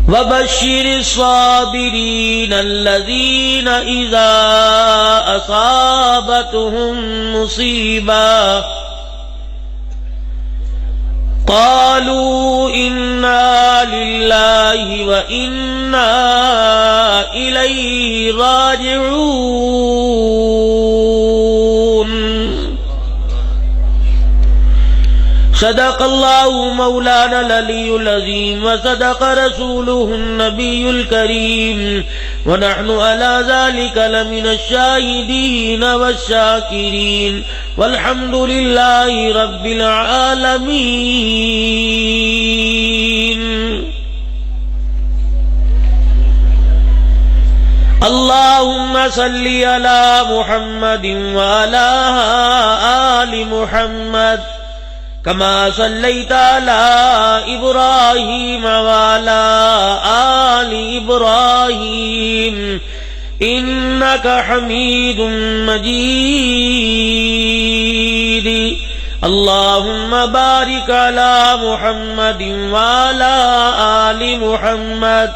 وبشر الصابرين الذين إذا أصابتهم مصيبة قالوا إنا لله وإنا إليه راجعون صدق الله مولانا العلي العظيم وصدق رسوله النبي الكريم ونحن على ذلك لمن الشاهدين والشاكرين والحمد لله رب العالمين. اللهم صل على محمد وعلى آل محمد كما صليت على إبراهيم وعلى آل إبراهيم إنك حميد مجيد. اللهم بارك على محمد وعلى آل محمد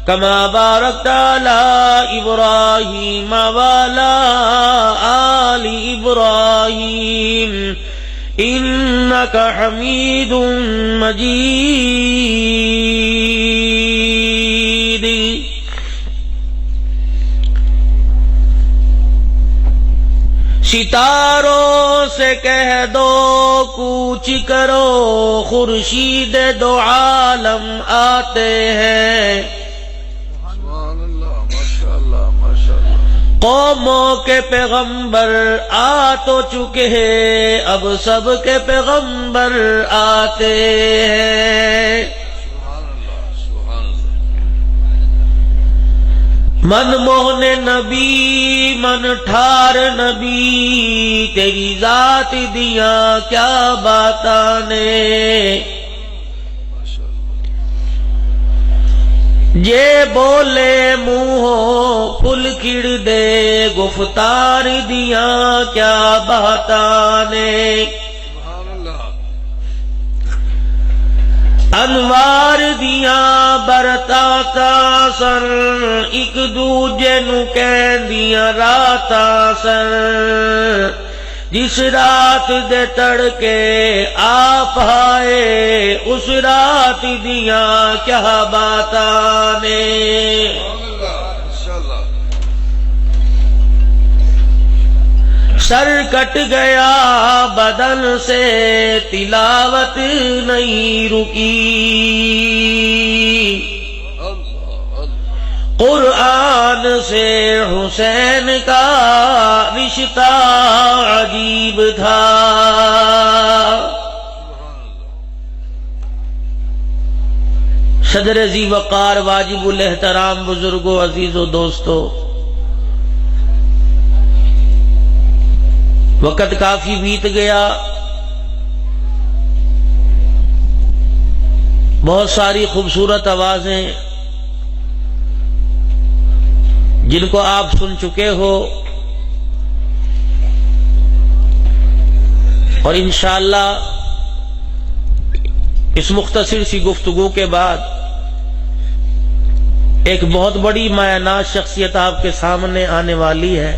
كما باركت على إبراهيم وعلى آل إبراهيم إنك حميد مجيد. ستاروں سے کہہ دو کوچ کرو خورشید دو عالم آتے ہیں. قوموں کے پیغمبر آ تو چکے ہیں اب سب کے پیغمبر آتے ہیں. من موہن نبی من ٹھار نبی تیری ذات دیا کیا باتاں نے. یہ بولے منہوں پھل کھڑ دے گفتار دیا کیا باتاں نے. انوار دیاں برتاتا سن ایک دوجے نو کہندیاں راتاں سن. جس رات دے تڑکے آپ آئے اس رات دیاں کیا باتاں نے. سر کٹ گیا بدن سے تلاوت نہیں رکی. قرآن سے حسین کا رشتہ عجیب تھا. صدر ذی وقار واجب الاحترام بزرگوں عزیزوں دوستو، وقت کافی بیت گیا. بہت ساری خوبصورت آوازیں جن کو آپ سن چکے ہو اور انشاءاللہ اس مختصر سی گفتگو کے بعد ایک بہت بڑی مایہ شخصیت آپ کے سامنے آنے والی ہے.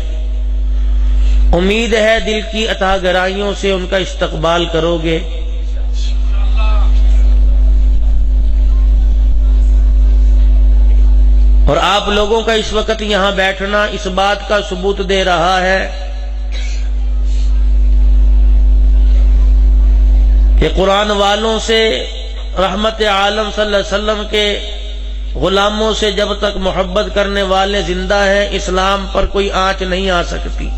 امید ہے دل کی عطا گرائیوں سے ان کا استقبال کرو گے. اور آپ لوگوں کا اس وقت یہاں بیٹھنا اس بات کا ثبوت دے رہا ہے کہ قرآن والوں سے، رحمت عالم صلی اللہ علیہ وسلم کے غلاموں سے جب تک محبت کرنے والے زندہ ہیں اسلام پر کوئی آنچ نہیں آ سکتی.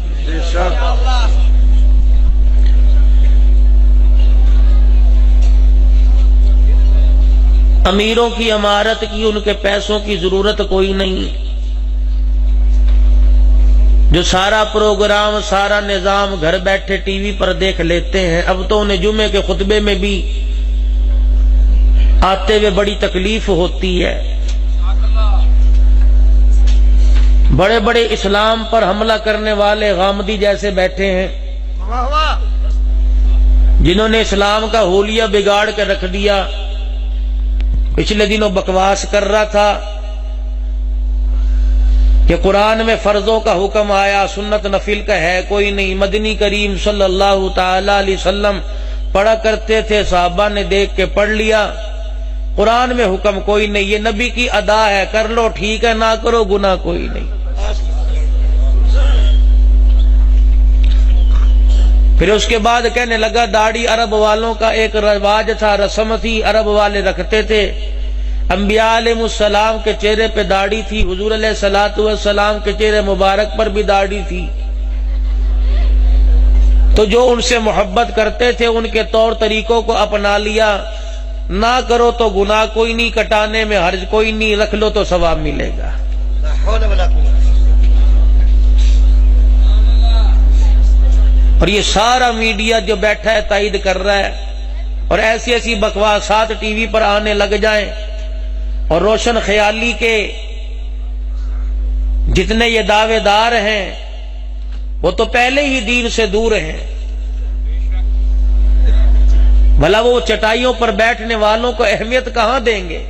امیروں کی عمارت کی، ان کے پیسوں کی ضرورت کوئی نہیں. جو سارا پروگرام سارا نظام گھر بیٹھے ٹی وی پر دیکھ لیتے ہیں، اب تو انہیں جمعے کے خطبے میں بھی آتے ہوئے بڑی تکلیف ہوتی ہے. بڑے بڑے اسلام پر حملہ کرنے والے غامدی جیسے بیٹھے ہیں جنہوں نے اسلام کا حولیہ بگاڑ کے رکھ دیا. پچھلے دنوں بکواس کر رہا تھا کہ قرآن میں فرضوں کا حکم آیا، سنت نفل کا ہے کوئی نہیں۔ مدنی کریم صلی اللہ تعالی علیہ وسلم پڑھا کرتے تھے، صحابہ نے دیکھ کے پڑھ لیا، قرآن میں حکم کوئی نہیں، یہ نبی کی ادا ہے، کر لو ٹھیک ہے، نہ کرو گناہ کوئی نہیں۔ پھر اس کے بعد کہنے لگا داڑھی عرب والوں کا ایک رواج تھا، رسم تھی، عرب والے رکھتے تھے، انبیاء علیہ السلام کے چہرے پہ داڑھی تھی، حضور علیہ السلام کے چہرے مبارک پر بھی داڑھی تھی، تو جو ان سے محبت کرتے تھے ان کے طور طریقوں کو اپنا لیا، نہ کرو تو گناہ کوئی نہیں، کٹانے میں حرج کوئی نہیں، رکھ لو تو ثواب ملے گا۔ اور یہ سارا میڈیا جو بیٹھا ہے تائید کر رہا ہے، اور ایسی ایسی بکواسات ٹی وی پر آنے لگ جائیں، اور روشن خیالی کے جتنے یہ دعوے دار ہیں وہ تو پہلے ہی دین سے دور ہیں، بھلا وہ چٹائیوں پر بیٹھنے والوں کو اہمیت کہاں دیں گے؟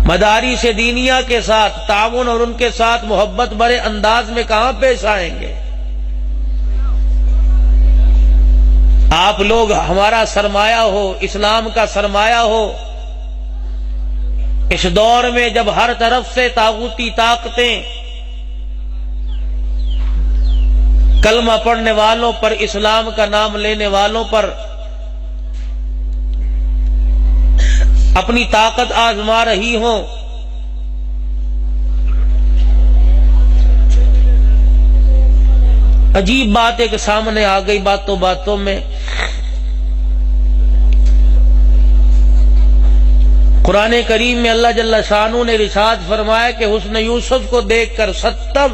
مدارس دینیہ کے ساتھ تعاون اور ان کے ساتھ محبت بھرے انداز میں کہاں پیش آئیں گے؟ آپ لوگ ہمارا سرمایہ ہو، اسلام کا سرمایہ ہو، اس دور میں جب ہر طرف سے طاغوتی طاقتیں کلمہ پڑھنے والوں پر، اسلام کا نام لینے والوں پر اپنی طاقت آزما رہی ہوں، عجیب بات ایک سامنے آ گئی باتوں باتوں میں۔ قرآن کریم میں اللہ جل شانہ نے ارشاد فرمایا کہ حسن یوسف کو دیکھ کر 70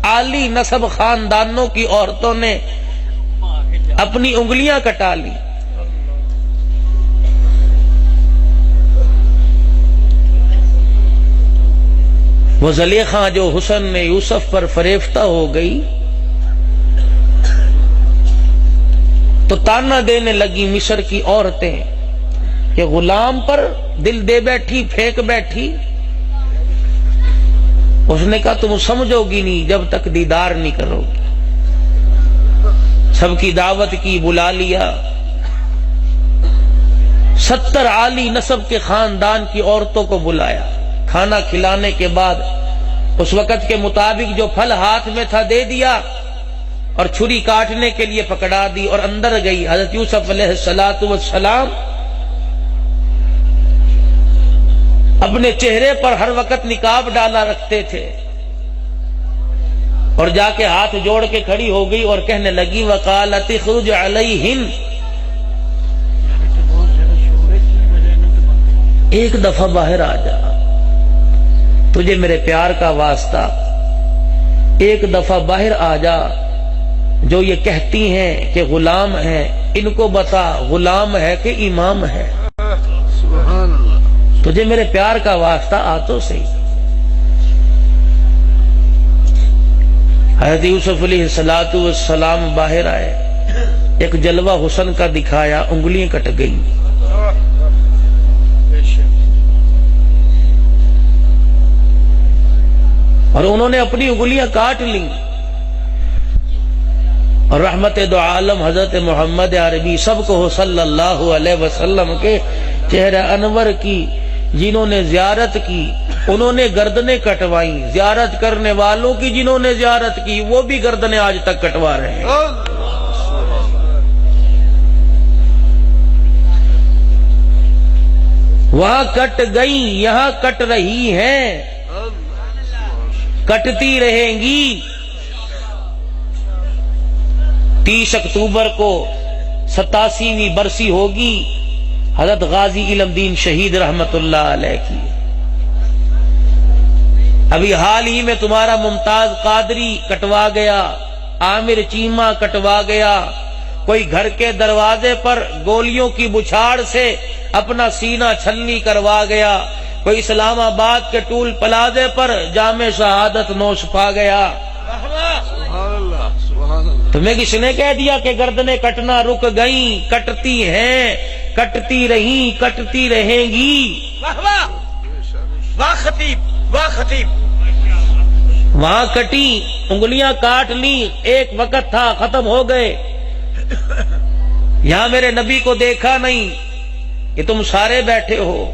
عالی نسب خاندانوں کی عورتوں نے اپنی انگلیاں کٹا لی۔ وہ زلیخا جو حسن میں یوسف پر فریفتہ ہو گئی تو تانا دینے لگی مصر کی عورتیں کہ غلام پر دل دے بیٹھی، پھینک بیٹھی۔ اس نے کہا تم سمجھو گی نہیں جب تک دیدار نہیں کرو گی۔ سب کی دعوت کی، بلا لیا، 70 عالی نسب کے خاندان کی عورتوں کو بلایا، کھانا کھلانے کے بعد اس وقت کے مطابق جو پھل ہاتھ میں تھا دے دیا، اور چھری کاٹنے کے لیے پکڑا دی اور اندر گئی۔ حضرت یوسف علیہ السلام اپنے چہرے پر ہر وقت نقاب ڈالا رکھتے تھے، اور جا کے ہاتھ جوڑ کے کھڑی ہو گئی اور کہنے لگی وقالت اخرج علیہن، ایک دفعہ باہر آ جا، تجھے میرے پیار کا واسطہ، ایک دفعہ باہر آ جا۔ جو یہ کہتی ہیں کہ غلام ہے، ان کو بتا غلام ہے کہ امام ہے؟ سبحان اللہ، تجھے میرے پیار کا واسطہ آ تو صحیح۔ حضرت یوسف علیہ السلام باہر آئے، ایک جلوہ حسن کا دکھایا، انگلیاں کٹ گئی۔ اور انہوں نے اپنی انگلیاں کاٹ لیں، اور رحمت دو عالم حضرت محمد عربی سب کو صلی اللہ علیہ وسلم کے چہرہ انور کی جنہوں نے زیارت کی انہوں نے گردنیں کٹوائیں، زیارت کرنے والوں کی جنہوں نے زیارت کی وہ بھی گردنیں آج تک کٹوا رہے ہیں۔ وہاں کٹ گئی، یہاں کٹ رہی ہیں، کٹتی رہیں گی۔ 30 اکتوبر کو 87ویں برسی ہوگی حضرت غازی علم دین شہید رحمت اللہ علیہ کی۔ ابھی حال ہی میں تمہارا ممتاز قادری کٹوا گیا، عامر چیمہ کٹوا گیا، کوئی گھر کے دروازے پر گولیوں کی بچھاڑ سے اپنا سینہ چھلنی کروا گیا، کوئی اسلام آباد کے ٹول پلازے پر جام شہادت نوش پا گیا۔ تمہیں کس نے کہہ دیا کہ گردنیں کٹنا رک گئیں؟ کٹتی ہیں، کٹتی رہیں کٹتی رہیں گی. واہ واہ واہ خطیب واہ خطیب. وہاں کٹی انگلیاں کاٹ لی, ایک وقت تھا ختم ہو گئے. یہاں میرے نبی کو دیکھا نہیں کہ تم سارے بیٹھے ہو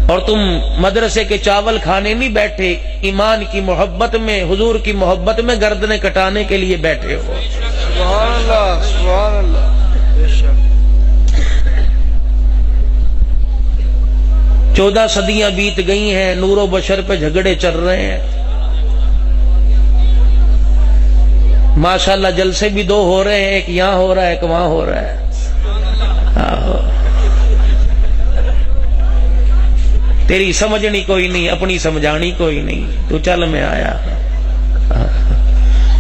اور تم مدرسے کے چاول کھانے نہیں بیٹھے, ایمان کی محبت میں, حضور کی محبت میں گردنیں کٹانے کے لیے بیٹھے ہو. سبحان اللہ سبحان اللہ. بے شک 14 صدیاں بیت گئی ہیں, نور و بشر پہ جھگڑے چل رہے ہیں. ماشاءاللہ جلسے بھی 2 ہو رہے ہیں, ایک یہاں ہو رہا ہے ایک وہاں ہو رہا ہے. تیری سمجھنی کوئی نہیں, اپنی سمجھانی کوئی نہیں. تو چل میں آیا.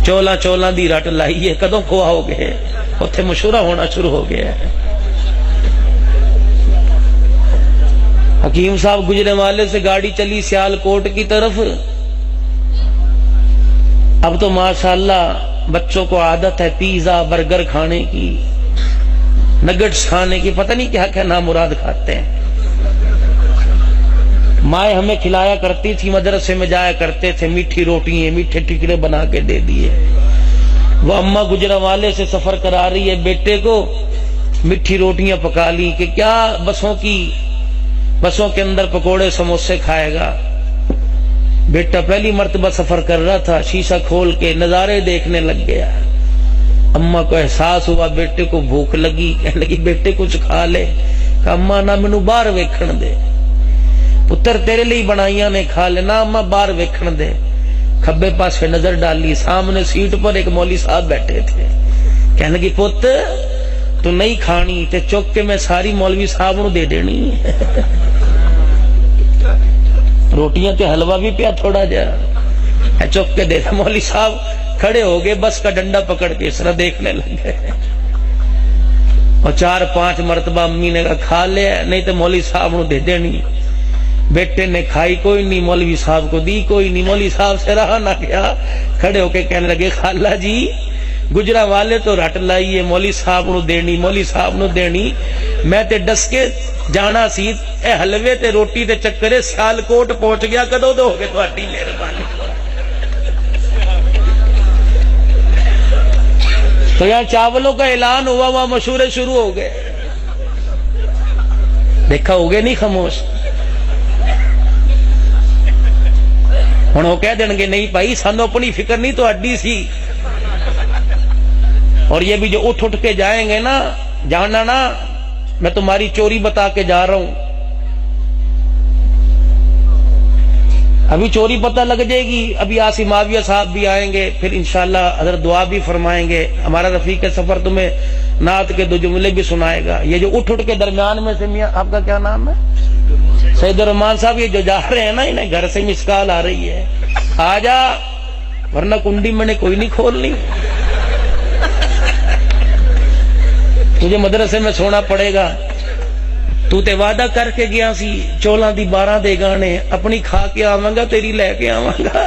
چولا دی رٹ لائی ہے, کدوں کھواؤ گے؟ اتھے مشورہ ہونا شروع ہو گیا ہے. حکیم صاحب گجرے والے سے گاڑی چلی سیالکوٹ کی طرف. اب تو ماشاءاللہ بچوں کو عادت ہے پیزا برگر کھانے کی, نگٹس کھانے کی, پتہ نہیں کیا کیا نامراد کھاتے ہیں. مائیں ہمیں کھلایا کرتی تھی, مدرسے میں جایا کرتے تھے, میٹھی روٹیاں میٹھے ٹکڑے بنا کے دے دیے. وہ اماں گجرا والے سے سفر کرا رہی ہے, بیٹے کو میٹھی روٹیاں پکا لی کہ کیا بسوں کے اندر پکوڑے سموسے کھائے گا. بیٹا پہلی مرتبہ سفر کر رہا تھا, شیشہ کھول کے نظارے دیکھنے لگ گیا. اماں کو احساس ہوا بیٹے کو بھوک لگی, کہنے لگی بیٹے کچھ کھا لے. کہ اماں نہ مینوں باہر ویکھن دے, پتر تیرے لیے بنائیاں نے کھا لینا, اماں باہر ویکھن دے. کھبے پاسے نظر ڈالی, سامنے سیٹ پر ایک مولوی صاحب بیٹھے تھے. کہنے لگی پت تو نہیں کھانی تے چک کے میں ساری مولوی صاحب نو دے دینی. روٹیاں تے حلوہ بھی پیا تھوڑا جا, چک کے دے دا. مولوی صاحب کھڑے ہو گئے, بس کا ڈنڈا پکڑ کے اس طرح دیکھنے لگے. اور 4-5 مرتبہ امی نے کہا کھا لیا, نہیں تو مولوی صاحب نو دے دینی. بیٹے نے کھائی کوئی نہیں, مولوی صاحب کو دی کوئی نہیں. مولوی صاحب سے رہا نہ گیا, کھڑے ہو کے کہنے لگے خالہ جی گجرا والے تو رٹ لائی ہے, مولوی صاحب نو دینی مولوی صاحب نو دینی. میں تے ڈس کے جانا سی, اے حلوے تے روٹی تے چکرے سیالکوٹ پہنچ گیا, کدو دو گے تہاڈی مہربانی. تو یہاں چاولوں کا اعلان ہوا, وہاں مشورے شروع ہو گئے. دیکھا ہو گئے نہیں خاموش. ہن وہ کہہ دیں گے نہیں بھائی سانو اپنی فکر نہیں تو اڈی سی. اور یہ بھی جو اٹھ کے جائیں گے نا, جانا نا میں تمہاری چوری بتا کے جا رہا ہوں. ابھی چوری پتہ لگ جائے گی. ابھی آصف معاویہ صاحب بھی آئیں گے, پھر انشاءاللہ حضرت دعا بھی فرمائیں گے. ہمارا رفیق سفر تمہیں نعت کے 2 جملے بھی سنائے گا. یہ جو اٹھ کے درمیان میں سے, میاں آپ کا کیا نام ہے؟ سید الرحمان صاحب. یہ جو جا رہے ہیں نا, انہیں گھر سے مسکال آ رہی ہے, آ جا ورنہ کنڈی میں نے کوئی نہیں کھولنی. تجھے مدرسے میں سونا پڑے گا. تو تے وعدہ کر کے گیا سی 14 دی 12 دے گانے, اپنی کھا کے آواں گا تیری لے کے آواں گا.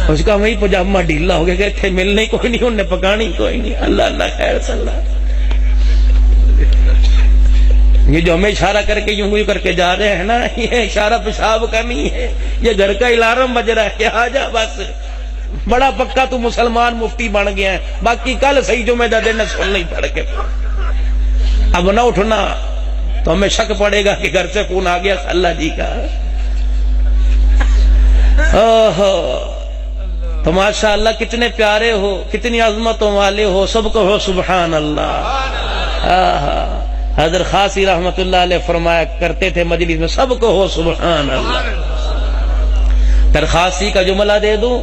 اس کا وہی پجامہ ڈھیلا ہو گیا کہ اتنے ملنے کوئی نہیں, انہیں پکانی کوئی نہیں. اللہ اللہ خیر صلی اللہ. یہ جو ہمیں اشارہ کر کے یوں کر کے جا رہے ہیں نا, یہ اشارہ پیشاب کا نہیں ہے, یہ گھر کا الارم بج رہا ہے کہ آ جا بس. بڑا پکا تو مسلمان مفتی بن گیا ہے, باقی کل صحیح جمعہ دا دن سن نہیں پڑھ کے. اب نہ اٹھنا تو ہمیں شک پڑے گا کہ گھر سے فون آ گیا اللہ جی کا. تو ماشاءاللہ کتنے پیارے ہو, کتنی عظمتوں والے ہو, سب کو ہو سبحان اللہ. حضرت خاصی رحمت اللہ علیہ فرمایا کرتے تھے مجلس میں, سب کو ہو سبحان اللہ. درخواستی کا جملہ دے دوں,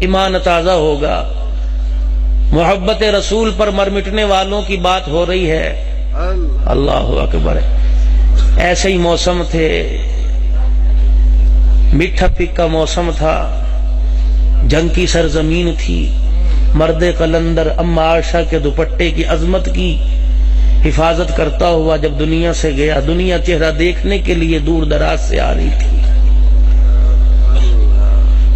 ایمان تازہ ہوگا. محبت رسول پر مر مٹنے والوں کی بات ہو رہی ہے. اللہ اکبر. ایسے ہی موسم تھے, میٹھا پھیکا موسم تھا, جنگ کی سرزمین تھی. مرد قلندر اما عائشہ کے دوپٹے کی عظمت کی حفاظت کرتا ہوا جب دنیا سے گیا, دنیا چہرہ دیکھنے کے لیے دور دراز سے آ رہی تھی.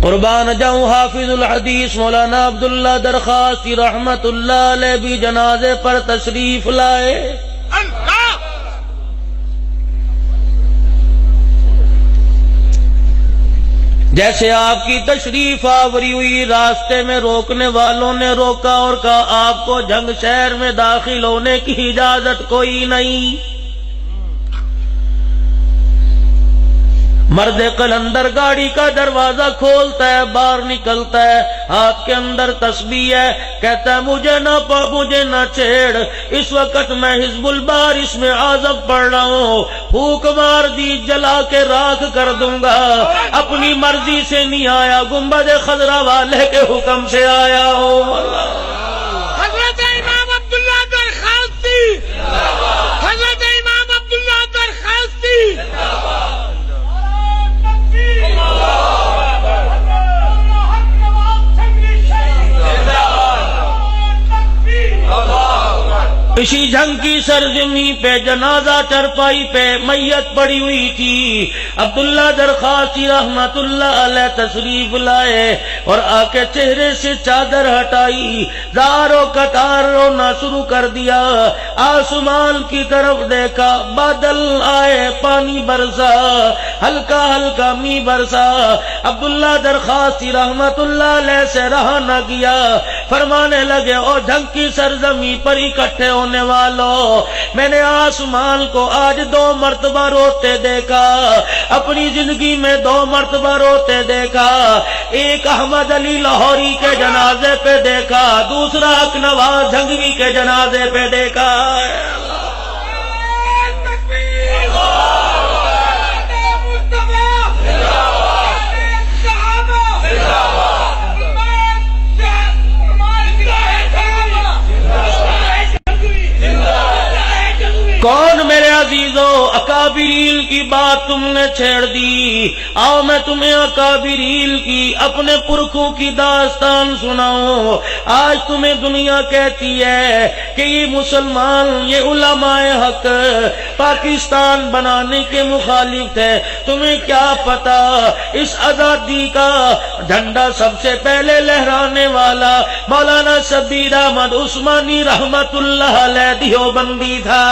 قربان جاؤں حافظ الحدیث مولانا عبداللہ درخواستی رحمت اللہ علیہ بھی جنازے پر تشریف لائے. اللہ جیسے آپ کی تشریف آوری ہوئی راستے میں روکنے والوں نے روکا اور کہا آپ کو جنگ شہر میں داخل ہونے کی اجازت کوئی نہیں. مرد قلندر گاڑی کا دروازہ کھولتا ہے، باہر نکلتا ہے، ہاتھ کے اندر تسبیح ہے، کہتا ہے مجھے نہ چھیڑ، اس وقت میں حزب البار اس میں عازب پڑھ رہا ہوں، پھونک مار دی جلا کے راکھ کر دوں گا. اپنی مرضی سے نہیں آیا، گنبد خضرا والے کے حکم سے آیا ہوں. حضرت امام عبداللہ درخواستی، حضرت امام عبداللہ درخواستی. اسی جنگ کی سرزمین پہ جنازہ چرپائی پہ میت پڑی ہوئی تھی. عبداللہ درخواستی رحمت اللہ علیہ تشریف لائے اور آ کے چہرے سے چادر ہٹائی، زاروں قطار رونا شروع کر دیا. آسمان کی طرف دیکھا، بادل آئے، پانی برسا، ہلکا ہلکا می برسا. عبداللہ درخواستی رحمت اللہ علیہ سے رہا نہ گیا، فرمانے لگے او جنگ کی سرزمین پر اکٹھے ہونے والوں، میں نے آسمان کو آج 2 مرتبہ روتے دیکھا، اپنی زندگی میں 2 مرتبہ روتے دیکھا. ایک احمد علی لاہوری کے جنازے پہ دیکھا، دوسرا حق نواز جھنگوی کے جنازے پہ دیکھا. کون میرے عزیزو اکابرین کی بات تم نے چھیڑ دی؟ آؤ میں تمہیں اکابرین کی اپنے پرکھوں کی داستان سناؤں. آج تمہیں دنیا کہتی ہے کہ یہ مسلمان، یہ علماء حق پاکستان بنانے کے مخالف ہے. تمہیں کیا پتا اس آزادی کا جھنڈا سب سے پہلے لہرانے والا مولانا شبیر احمد عثمانی رحمت اللہ علیہ دیوبندی تھا.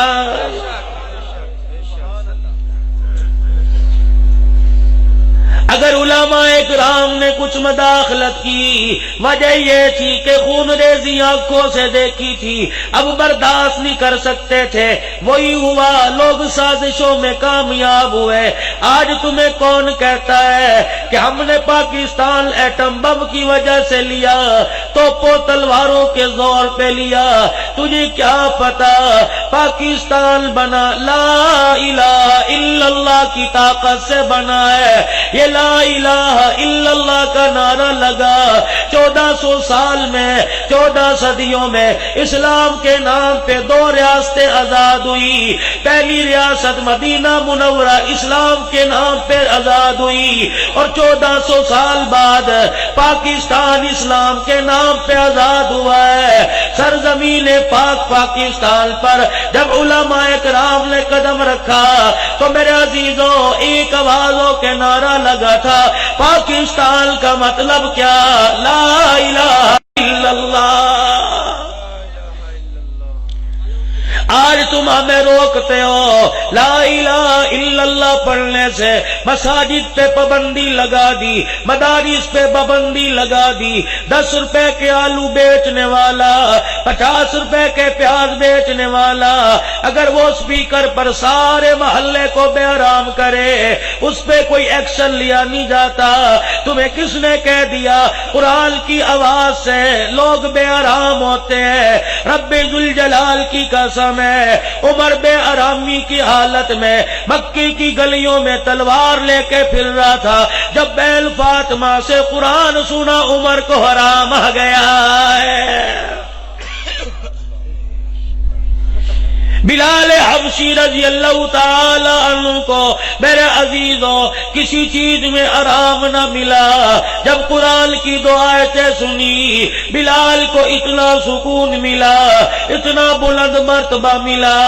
اگر علماء اکرام نے کچھ مداخلت کی، وجہ یہ تھی کہ خون ریزی آنکھوں سے دیکھی تھی، اب برداشت نہیں کر سکتے تھے. وہی ہوا، لوگ سازشوں میں کامیاب ہوئے. آج تمہیں کون کہتا ہے کہ ہم نے پاکستان ایٹم بم کی وجہ سے لیا، توپوں تلواروں کے زور پہ لیا؟ تجھے کیا پتا پاکستان بنا لا الہ الا اللہ کی طاقت سے بنا ہے. یہ لا الہ الا اللہ کا نعرہ لگا 1400 سال میں، 14 صدیوں میں اسلام کے نام پہ 2 ریاستیں آزاد ہوئی. پہلی ریاست مدینہ منورہ اسلام کے نام پہ آزاد ہوئی، اور 1400 سال بعد پاکستان اسلام کے نام پہ آزاد ہوا ہے. سرزمین پاک پاکستان پر جب علماء کرام نے قدم رکھا تو میرے عزیزوں ایک آواز ہو کے نعرہ لگا تھا، پاکستان کا مطلب کیا؟ لا الہ الا اللہ. آج تم ہمیں روکتے ہو لا الہ الا اللہ پڑھنے سے. مساجد پہ پابندی لگا دی، مدارس پہ پابندی لگا دی. 10 روپے کے آلو بیچنے والا، 50 روپے کے پیاز بیچنے والا، اگر وہ سپیکر پر سارے محلے کو بے آرام کرے، اس پہ کوئی ایکشن لیا نہیں جاتا. تمہیں کس نے کہہ دیا؟ قرآن کی آواز سے لوگ بے آرام ہوتے ہیں. رب ذوالجلال کی قسم ہے، عمر بے آرامی کی حالت میں مکی کی گلیوں میں تلوار لے کے پھر رہا تھا. جب بیل فاطمہ سے قرآن سنا، عمر کو حرام آ گیا ہے. بلال حبشی حبشی رضی اللہ تعالی عنہ کو میرے عزیزوں کسی چیز میں آرام نہ ملا، جب قرآن کی دو آیتیں سنی بلال کو اتنا سکون ملا، اتنا بلند مرتبہ ملا،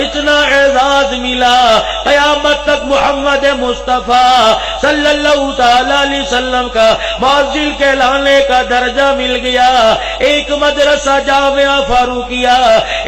اتنا اعزاز ملا، قیامت تک محمد مصطفیٰ صلی اللہ تعالی علیہ وسلم کا مؤذن کہلانے کا درجہ مل گیا۔ ایک مدرسہ جامعہ فاروقیہ،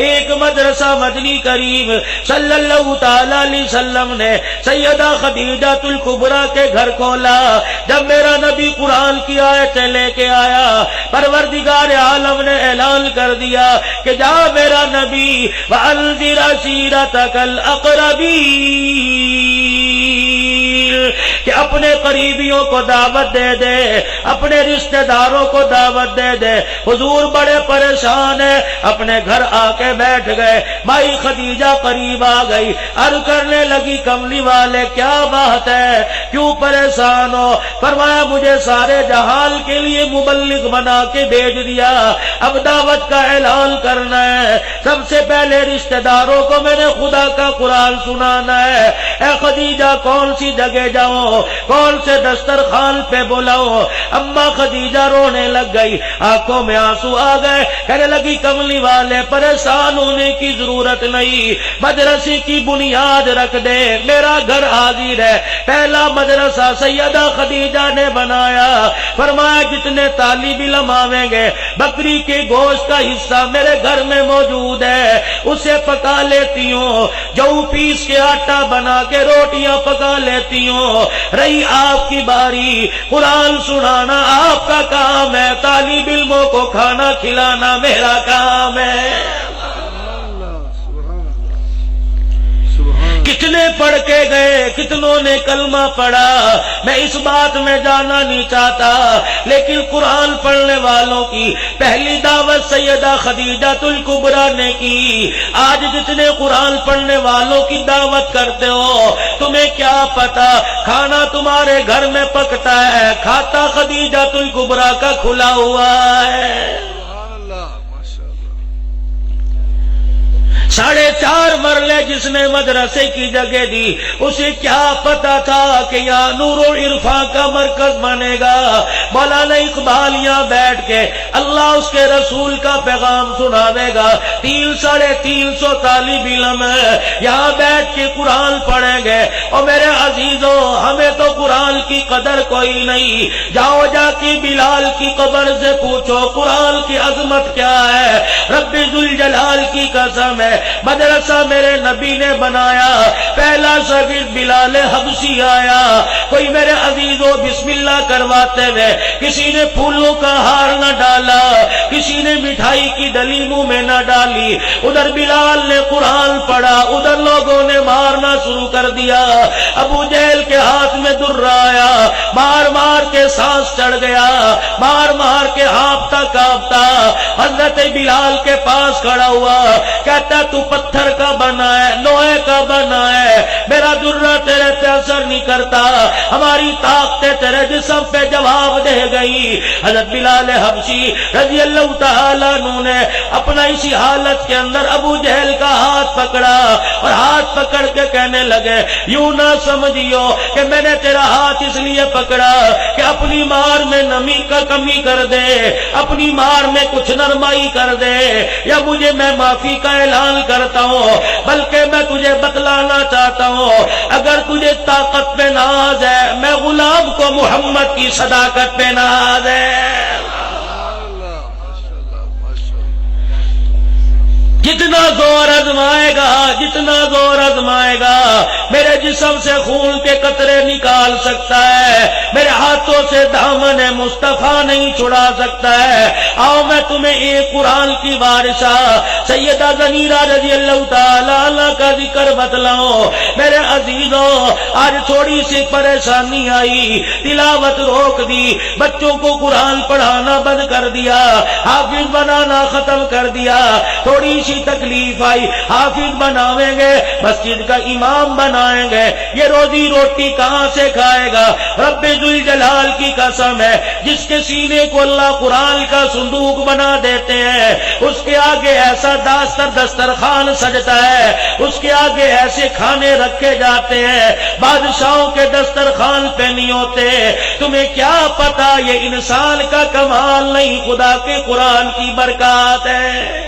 ایک مدرسہ مدنی کریم صلی اللہ تعالی علیہ وسلم نے سیدہ خدیجہ الکبریٰ کے گھر کھولا۔ جب میرا نبی قرآن کی آیتیں لے کے آیا، پروردگار عالم نے اعلان کر دیا کہ جا میرا نبی وَأَنذِرْ عَشِيرَتَكَ الْأَقْرَبِينَ، کہ اپنے قریبیوں کو دعوت دے دے، اپنے رشتہ داروں کو دعوت دے دے۔ حضور بڑے پریشان ہیں، اپنے گھر آ کے بیٹھ گئے۔ مائی خدیجہ قریب آ گئی، عرض کرنے لگی کملی والے کیا بات ہے، کیوں پریشان ہو؟ فرمایا مجھے سارے جہان کے لیے مبلغ بنا کے بھیج دیا، اب دعوت کا اعلان کرنا ہے، سب سے پہلے رشتہ داروں کو میں نے خدا کا قرآن سنانا ہے۔ اے خدیجہ کون سی جگہ جاؤں، کون سے دسترخوان پہ بلاؤں؟ اما خدیجہ رونے لگ گئی، آنکھوں میں آنسو آ گئے، کہنے لگی کملی والے پریشان ہونے کی ضرورت نہیں، مدرسے کی بنیاد رکھ دے، میرا گھر حاضر ہے۔ پہلا مدرسہ سیدہ خدیجہ نے بنایا، فرمایا جتنے طالب علم آویں گے بکری کے گوشت کا حصہ میرے گھر میں موجود ہے، اسے پکا لیتی ہوں، جو پیس کے آٹا بنا کے روٹیاں پکا لیتی ہوں۔ رہی آپ کی باری، قرآن سنانا آپ کا کام ہے، طالب علموں کو کھانا کھلانا میرا کام ہے۔ کتنے پڑھ کے گئے، کتنوں نے کلمہ پڑھا، میں اس بات میں جانا نہیں چاہتا، لیکن قرآن پڑھنے والوں کی پہلی دعوت سیدہ خدیجہ الکبریٰ نے کی۔ آج جتنے قرآن پڑھنے والوں کی دعوت کرتے ہو، تمہیں کیا پتا کھانا تمہارے گھر میں پکتا ہے، کھاتا خدیجہ الکبریٰ کا کھلا ہوا ہے۔ 4.5 مرلے جس نے مدرسے کی جگہ دی، اسے کیا پتا تھا کہ یہاں نور و عرفان کا مرکز بنے گا۔ مولانا اقبال یہاں بیٹھ کے اللہ اس کے رسول کا پیغام سناوے گا، 300 طالب علم یہاں بیٹھ کے قرآن پڑھیں گے۔ اور میرے عزیزوں ہمیں تو قرآن کی قدر کوئی نہیں، جاؤ جا کے بلال کی قبر سے پوچھو قرآن کی عظمت کیا ہے۔ رب ذوالجلال کی قسم ہے، مدرسہ میرے نبی نے بنایا، پہلا شاگرد بلال حبشی آیا، کوئی میرے عزیزوں بسم اللہ کرواتے ہوئے کسی نے پھولوں کا ہار نہ ڈالا، کسی نے مٹھائی کی ڈلی منہ میں نہ ڈالی، ادھر بلال نے قرآن پڑھا، ادھر لوگوں نے مارنا شروع کر دیا۔ ابو جہل کے ہاتھ میں در آیا، مار مار کے سانس چڑھ گیا، مار مار کے ہانپتا کانپتا حضرت بلال کے پاس کھڑا ہوا، کہتا تو پتھر کا بنا ہے، لوہے کا بنا ہے، میرا درہ تیرے پہ اثر نہیں کرتا، ہماری طاقتیں تیرے جسم پہ جواب دے گئی۔ حضرت بلال حبشی رضی اللہ تعالیٰ عنہ نے اپنا اسی حالت کے اندر ابو جہل کا ہاتھ پکڑا اور ہاتھ پکڑ کے کہنے لگے یوں نہ سمجھیو کہ میں نے تیرا ہاتھ اس لیے پکڑا کہ اپنی مار میں نمی کا کمی کر دے، اپنی مار میں کچھ نرمائی کر دے، یا مجھے میں معافی کا اعلان کرتا ہوں، بلکہ میں تجھے بتلانا چاہتا ہوں اگر تجھے طاقت پہ ناز ہے، میں غلام کو محمد کی صداقت پہ ناز ہے۔ جتنا زور آزمائے گا، جتنا زور آزمائے گا، میرے جسم سے خون کے قطرے نکال سکتا ہے، میرے ہاتھوں سے دامن مصطفیٰ نہیں چھڑا سکتا ہے۔ آؤ میں تمہیں ایک قرآن کی وارثہ سیدہ زنیرہ رضی اللہ تعالیٰ عنہ کا ذکر بتلاؤں۔ میرے عزیزوں آج تھوڑی سی پریشانی آئی، تلاوت روک دی، بچوں کو قرآن پڑھانا بند کر دیا، حافظ بنانا ختم کر دیا، تھوڑی سی سی تکلیف آئی، حافظ بناویں گے، مسجد کا امام بنائیں گے، یہ روزی روٹی کہاں سے کھائے گا؟ رب ذوالجلال کی قسم ہے، جس کے سینے کو اللہ قرآن کا صندوق بنا دیتے ہیں، اس کے آگے ایسا دسترخوان سجتا ہے، اس کے آگے ایسے کھانے رکھے جاتے ہیں، بادشاہوں کے دسترخوان پہ نہیں ہوتے۔ تمہیں کیا پتا یہ انسان کا کمال نہیں، خدا کے قرآن کی برکات ہے۔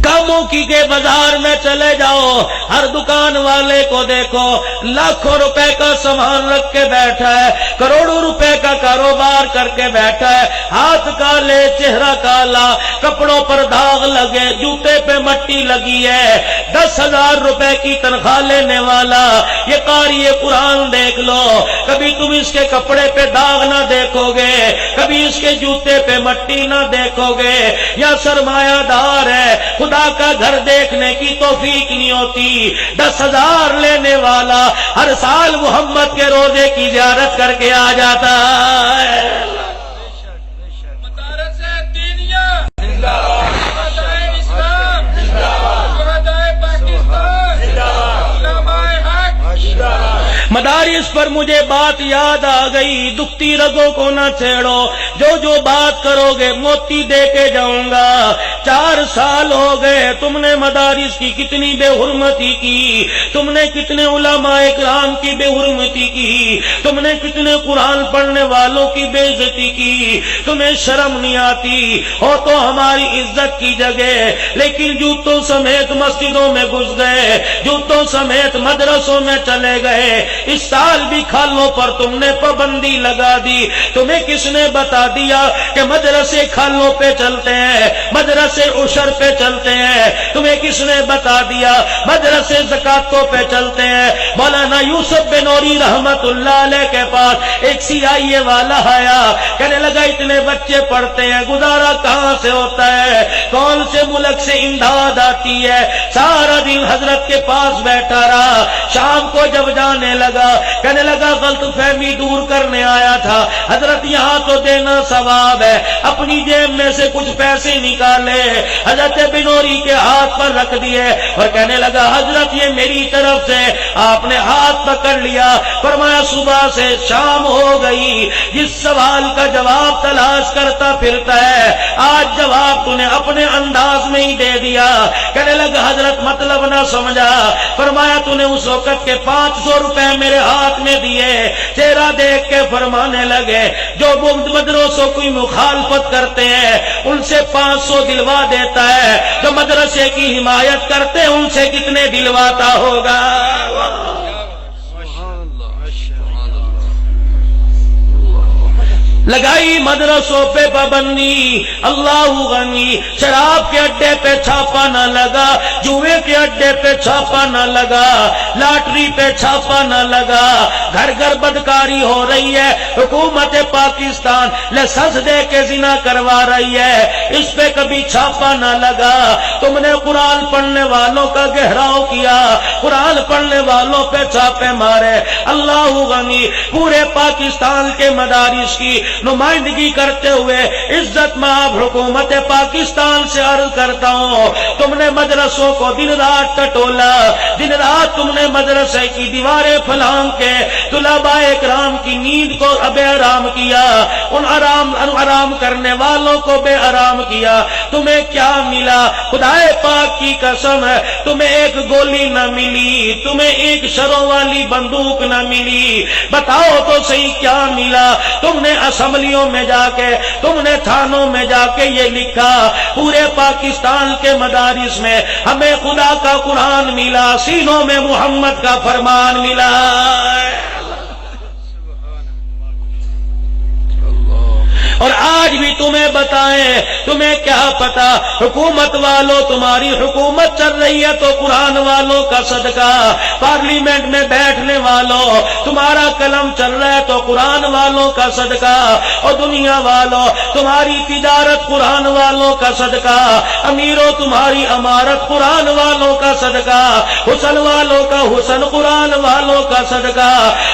کاموں کی کے بازار میں چلے جاؤ، ہر دکان والے کو دیکھو لاکھوں روپے کا سامان رکھ کے بیٹھا ہے، کروڑوں روپے کا کاروبار کر کے بیٹھا ہے، ہاتھ کالے چہرہ کالا، کپڑوں پر داغ لگے، جوتے پہ مٹی لگی ہے، 10,000 روپے کی تنخواہ لینے والا یہ قاری قرآن دیکھ لو، کبھی تم اس کے کپڑے پہ داغ نہ دیکھو گے، کبھی اس کے جوتے پہ مٹی نہ دیکھو گے، یا سرمایہ دار ہے، خدا کا گھر دیکھنے کی توفیق نہیں ہوتی۔ 10,000 لینے والا ہر سال محمد کے روزے کی زیارت کر کے آ جاتا ہے۔ مدارس پر مجھے بات یاد آ گئی، دکھتی رگوں کو نہ چھیڑو، جو بات کرو گے موتی دے کے جاؤں گا۔ 4 سال ہو گئے، تم نے مدارس کی کتنی بے حرمتی کی، تم نے کتنے علماء اکرام کی بے حرمتی کی، تم نے کتنے قرآن پڑھنے والوں کی بے عزتی کی، تمہیں شرم نہیں آتی؟ ہو تو ہماری عزت کی جگہ، لیکن جوتوں سمیت مسجدوں میں گھس گئے، جوتوں سمیت مدرسوں میں چلے گئے۔ اس سال بھی کھالوں پر تم نے پابندی لگا دی۔ تمہیں کس نے بتا دیا کہ مدرسے کھالوں پہ چلتے ہیں، مدرسے عشر پہ چلتے ہیں؟ تمہیں کس نے بتا دیا مدرسے زکاتوں پہ چلتے ہیں؟ مولانا یوسف بنوری رحمت اللہ علیہ کے پاس ایک CIA والا آیا، کہنے لگا اتنے بچے پڑھتے ہیں، گزارا کہاں سے ہوتا ہے؟ کون سے ملک سے امداد آتی ہے؟ سارا دن حضرت کے پاس بیٹھا رہا، شام کو جب جانے لگا کہنے لگا غلط فہمی دور کرنے آیا تھا، حضرت یہاں تو دینا ثواب ہے، اپنی جیب میں سے کچھ پیسے نکالے، حضرت بنوری کے ہاتھ پر رکھ دیے اور کہنے لگا حضرت یہ میری طرف سے۔ آپ نے ہاتھ پکڑ لیا، فرمایا صبح سے شام ہو گئی، جس سوال کا جواب تلاش کرتا پھرتا ہے آج جواب تو نے اپنے انداز میں ہی دے دیا۔ کہنے لگا حضرت مطلب نہ سمجھا، فرمایا تو نے اس وقت کے 500 روپے میرے ہاتھ میں دیے۔ چہرہ دیکھ کے فرمانے لگے جو مدرسوں کی مخالفت کرتے ہیں ان سے 500 دلوا دیتا ہے، جو مدرسے کی حمایت کرتے ہیں ان سے کتنے دلواتا ہوگا؟ لگائی مدرسوں پہ پابندی، اللہ غنی، شراب کے اڈے پہ چھاپا نہ لگا، جوئے کے اڈے پہ چھاپا نہ لگا، لاٹری پہ چھاپا نہ لگا، گھر گھر بدکاری ہو رہی ہے، حکومت پاکستان لائسنس دے کے زنا کروا رہی ہے، اس پہ کبھی چھاپا نہ لگا۔ تم نے قرآن پڑھنے والوں کا گہراؤ کیا، قرآن پڑھنے والوں پہ چھاپے مارے۔ اللہ غنی، پورے پاکستان کے مدارس کی نمائندگی کرتے ہوئے عزت مآب حکومت پاکستان سے عرض کرتا ہوں، تم نے مدرسوں کو دن رات ٹٹولا، دن رات تم نے مدرسے کی دیواریں پھلانگ کے طلباء اکرام کی نیند کو بے آرام کیا، ان آرام کرنے والوں کو بے آرام کیا۔ تمہیں کیا ملا؟ خدائے پاک کی قسم ہے تمہیں ایک گولی نہ ملی، تمہیں ایک شروں والی بندوق نہ ملی، بتاؤ تو صحیح کیا ملا؟ تم نے اسمبلیوں میں جا کے، تم نے تھانوں میں جا کے یہ لکھا پورے پاکستان کے مدارس میں ہمیں خدا کا قرآن ملا، سینوں میں محمد کا فرمان ملا۔ اور آج بھی تمہیں بتائیں، تمہیں کیا پتا حکومت والوں، تمہاری حکومت چل رہی ہے تو قرآن والوں کا صدقہ، پارلیمنٹ میں بیٹھنے والوں تمہارا قلم چل رہا ہے تو قرآن والوں کا صدقہ، اور دنیا والوں تمہاری تجارت قرآن والوں کا صدقہ، امیروں تمہاری امارت قرآن والوں کا صدقہ، حسن والوں کا حسن قرآن والوں کا صدقہ۔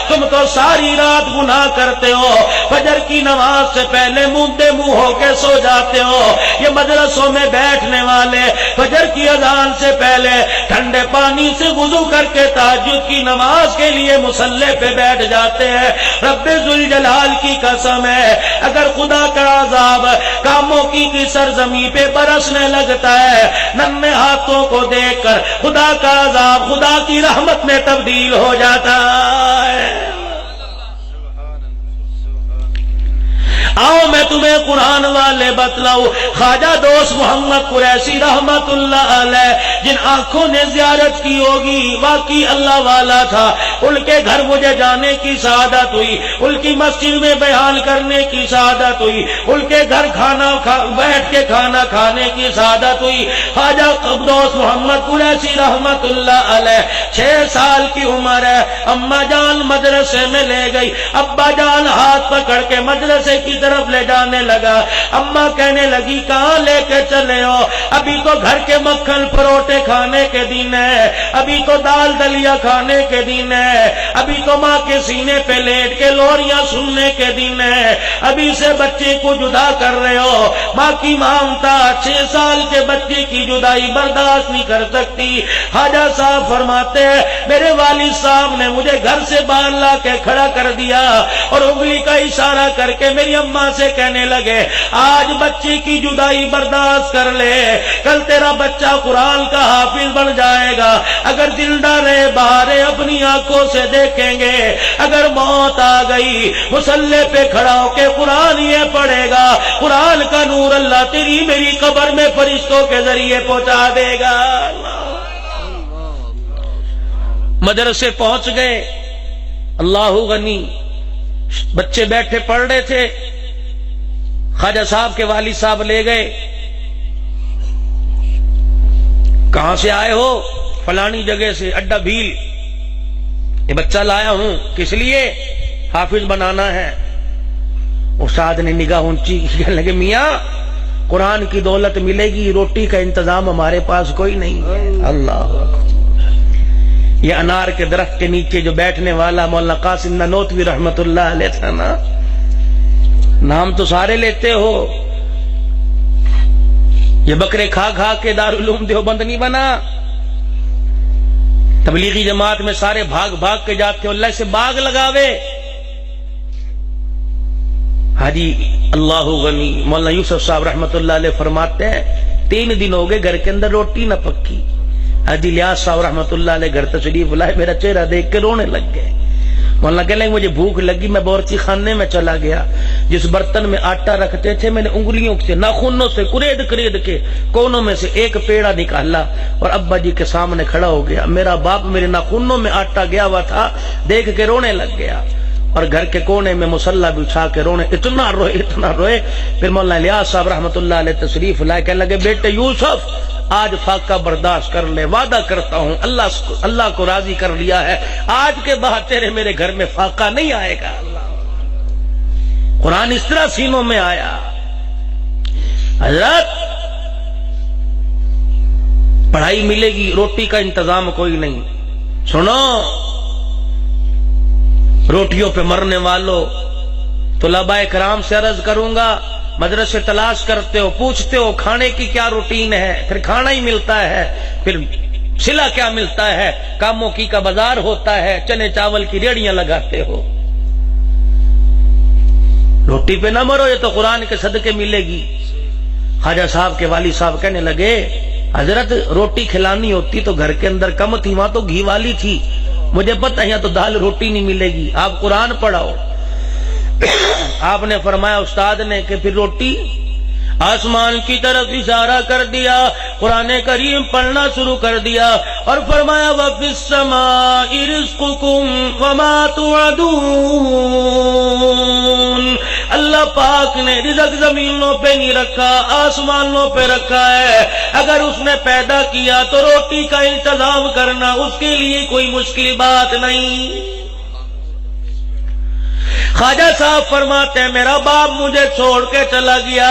تم تو ساری رات گناہ کرتے ہو، فجر کی نماز سے پہلے منہ اندھے منہ ہو کے سو جاتے ہو۔ یہ مدرسوں میں بیٹھنے والے فجر کی اذان سے پہلے ٹھنڈے پانی سے وضو کر کے تہجد کی نماز کے لیے مصلی پہ بیٹھ جاتے ہیں۔ رب ذوالجلال کی قسم ہے، اگر خدا کا عذاب کاموں کی سرزمین پہ برسنے لگتا ہے، ننھے ہاتھوں کو دیکھ کر خدا کا عذاب خدا کی رحمت میں تبدیل ہو جاتا ہے۔ آؤ میں تمہیں قرآن والے بتلاؤں۔ خواجہ دوست محمد قریشی رحمت اللہ علیہ جن آنکھوں نے زیارت کی ہوگی، واقعی اللہ والا تھا۔ ان کے گھر مجھے جانے کی سعادت ہوئی، ان کی مسجد میں بیان کرنے کی سعادت ہوئی، ان کے گھر بیٹھ کے کھانا کھانے کی سعادت ہوئی۔ خواجہ دوست محمد قریشی رحمت اللہ علیہ 6 سال کی عمر ہے، اماں جان مدرسے میں لے گئی، ابا جان ہاتھ پکڑ کے مدرسے کی طرف لے جانے لگا۔ اماں کہنے لگی کہاں لے کے چلے ہو؟ ابھی تو گھر کے مکھن پروٹے کھانے کے دن ہے، ابھی تو دال دلیا کھانے کے دن ہے، ابھی تو ماں کے سینے پہ لیٹ کے لوریاں سننے کے دن ہے، ابھی سے بچے کو جدا کر رہے ہو۔ ماں کی مامتا 6 سال کے بچے کی جدائی برداشت نہیں کر سکتی۔ خواجہ صاحب فرماتے ہیں میرے والد صاحب نے مجھے گھر سے باہر لا کے کھڑا کر دیا اور انگلی کا اشارہ کر کے میری اماں سے کہنے لگے آج بچے کی جدائی برداشت کر لے، کل تیرا بچہ قرآن کا حافظ بن جائے گا۔ اگر زندہ رہے بہارے اپنی آنکھوں سے دیکھیں گے، اگر موت آ گئی مصلی پہ کھڑا ہو کے قرآن یہ پڑھے گا، قرآن کا نور اللہ تیری میری قبر میں فرشتوں کے ذریعے پہنچا دے گا۔ مدرسے پہنچ گئے، اللہ غنی، بچے بیٹھے پڑھ رہے تھے، خواجہ صاحب کے والد صاحب لے گئے۔ کہاں سے آئے ہو؟ فلانی جگہ سے، اڈا بھیل۔ یہ بچہ لایا ہوں، کس لیے؟ حافظ بنانا ہے۔ استاد نے نگاہ اونچی کی، کہنے لگے میاں قرآن کی دولت ملے گی، روٹی کا انتظام ہمارے پاس کوئی نہیں ہے۔ اللہ اکبر۔ یہ انار کے درخت کے نیچے جو بیٹھنے والا مولانا قاسم نانوتوی رحمت اللہ علیہ تھا نا، نام تو سارے لیتے ہو، یہ بکرے کھا کھا کے دارالعلوم دیوبند نہیں بنا۔ تبلیغی جماعت میں سارے بھاگ بھاگ کے جاتے ہو، اللہ سے باغ لگاوے۔ حاجی اللہ غنی مولانا یوسف صاحب رحمت اللہ علیہ فرماتے ہیں 3 دن ہو گئے گھر کے اندر روٹی نہ پکی۔ حاجی لیاس صاحب رحمت اللہ علیہ گھر تشریف لائے، میرا چہرہ دیکھ کے رونے لگ گئے۔ مولانا کہنے لگے مجھے بھوک لگی، میں باورچی خانے میں چلا گیا، جس برتن میں آٹا رکھتے تھے میں نے انگلیوں سے ناخنوں سے کرید کے کونوں میں سے ایک پیڑا نکالا اور ابا جی کے سامنے کھڑا ہو گیا۔ میرا باپ میرے ناخنوں میں آٹا گیا ہوا تھا، دیکھ کے رونے لگ گیا، اور گھر کے کونے میں مصلی بچھا کے رونے، اتنا روئے۔ پھر مولانا الیاس صاحب رحمت اللہ علیہ تشریف لائے، کہنے لگے بیٹے یوسف آج فاقہ برداشت کر لے، وعدہ کرتا ہوں اللہ کو راضی کر لیا ہے، آج کے بعد تیرے میرے گھر میں فاقہ نہیں آئے گا۔ قرآن اس طرح سینوں میں آیا۔ حضرت پڑھائی ملے گی، روٹی کا انتظام کوئی نہیں۔ سنو روٹیوں پہ مرنے والوں، طلباء کرام سے عرض کروں گا، مدرسے تلاش کرتے ہو، پوچھتے ہو کھانے کی کیا روٹین ہے، پھر کھانا ہی ملتا ہے، پھر سلا کیا ملتا ہے، کاموں کی کا بازار ہوتا ہے، چنے چاول کی ریڑیاں لگاتے ہو۔ روٹی پہ نہ مرو، یہ تو قرآن کے صدقے ملے گی۔ خواجہ صاحب کے والد صاحب کہنے لگے حضرت روٹی کھلانی ہوتی تو گھر کے اندر کم تھی، وہاں تو گھی والی تھی، مجھے پتہ ہے یہاں تو دال روٹی نہیں ملے گی، آپ قرآن پڑھاؤ۔ آپ نے فرمایا استاد نے کہ پھر روٹی، آسمان کی طرف اشارہ کر دیا، قرآن کریم پڑھنا شروع کر دیا اور فرمایا وَفِي السَّمَاءِ رِزْقُكُمْ وَمَا تُوعَدُونَ۔ اللہ پاک نے رزق زمینوں پہ نہیں رکھا، آسمانوں پہ رکھا ہے۔ اگر اس نے پیدا کیا تو روٹی کا انتظام کرنا اس کے لیے کوئی مشکل بات نہیں۔ خواجہ صاحب فرماتے ہیں میرا باپ مجھے چھوڑ کے چلا گیا،